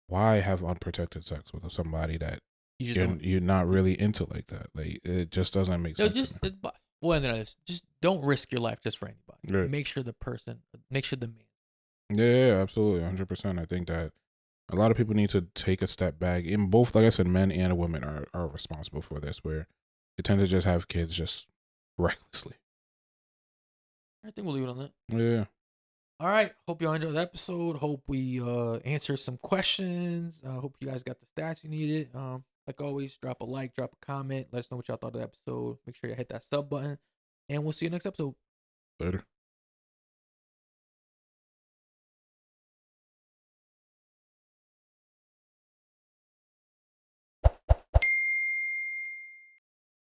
why have unprotected sex with somebody that you're not into like that? Like it just doesn't make sense. Just don't risk your life just for anybody. Right. Make sure the man. Yeah, absolutely, 100%. I think that a lot of people need to take a step back. In both, like I said, men and women are responsible for this, where they tend to just have kids just recklessly. I think we'll leave it on that. Yeah. All right. Hope y'all enjoyed the episode. Hope we answered some questions. Hope you guys got the stats you needed. Like always, drop a like, drop a comment. Let us know what y'all thought of the episode. Make sure you hit that sub button. And we'll see you next episode. Later.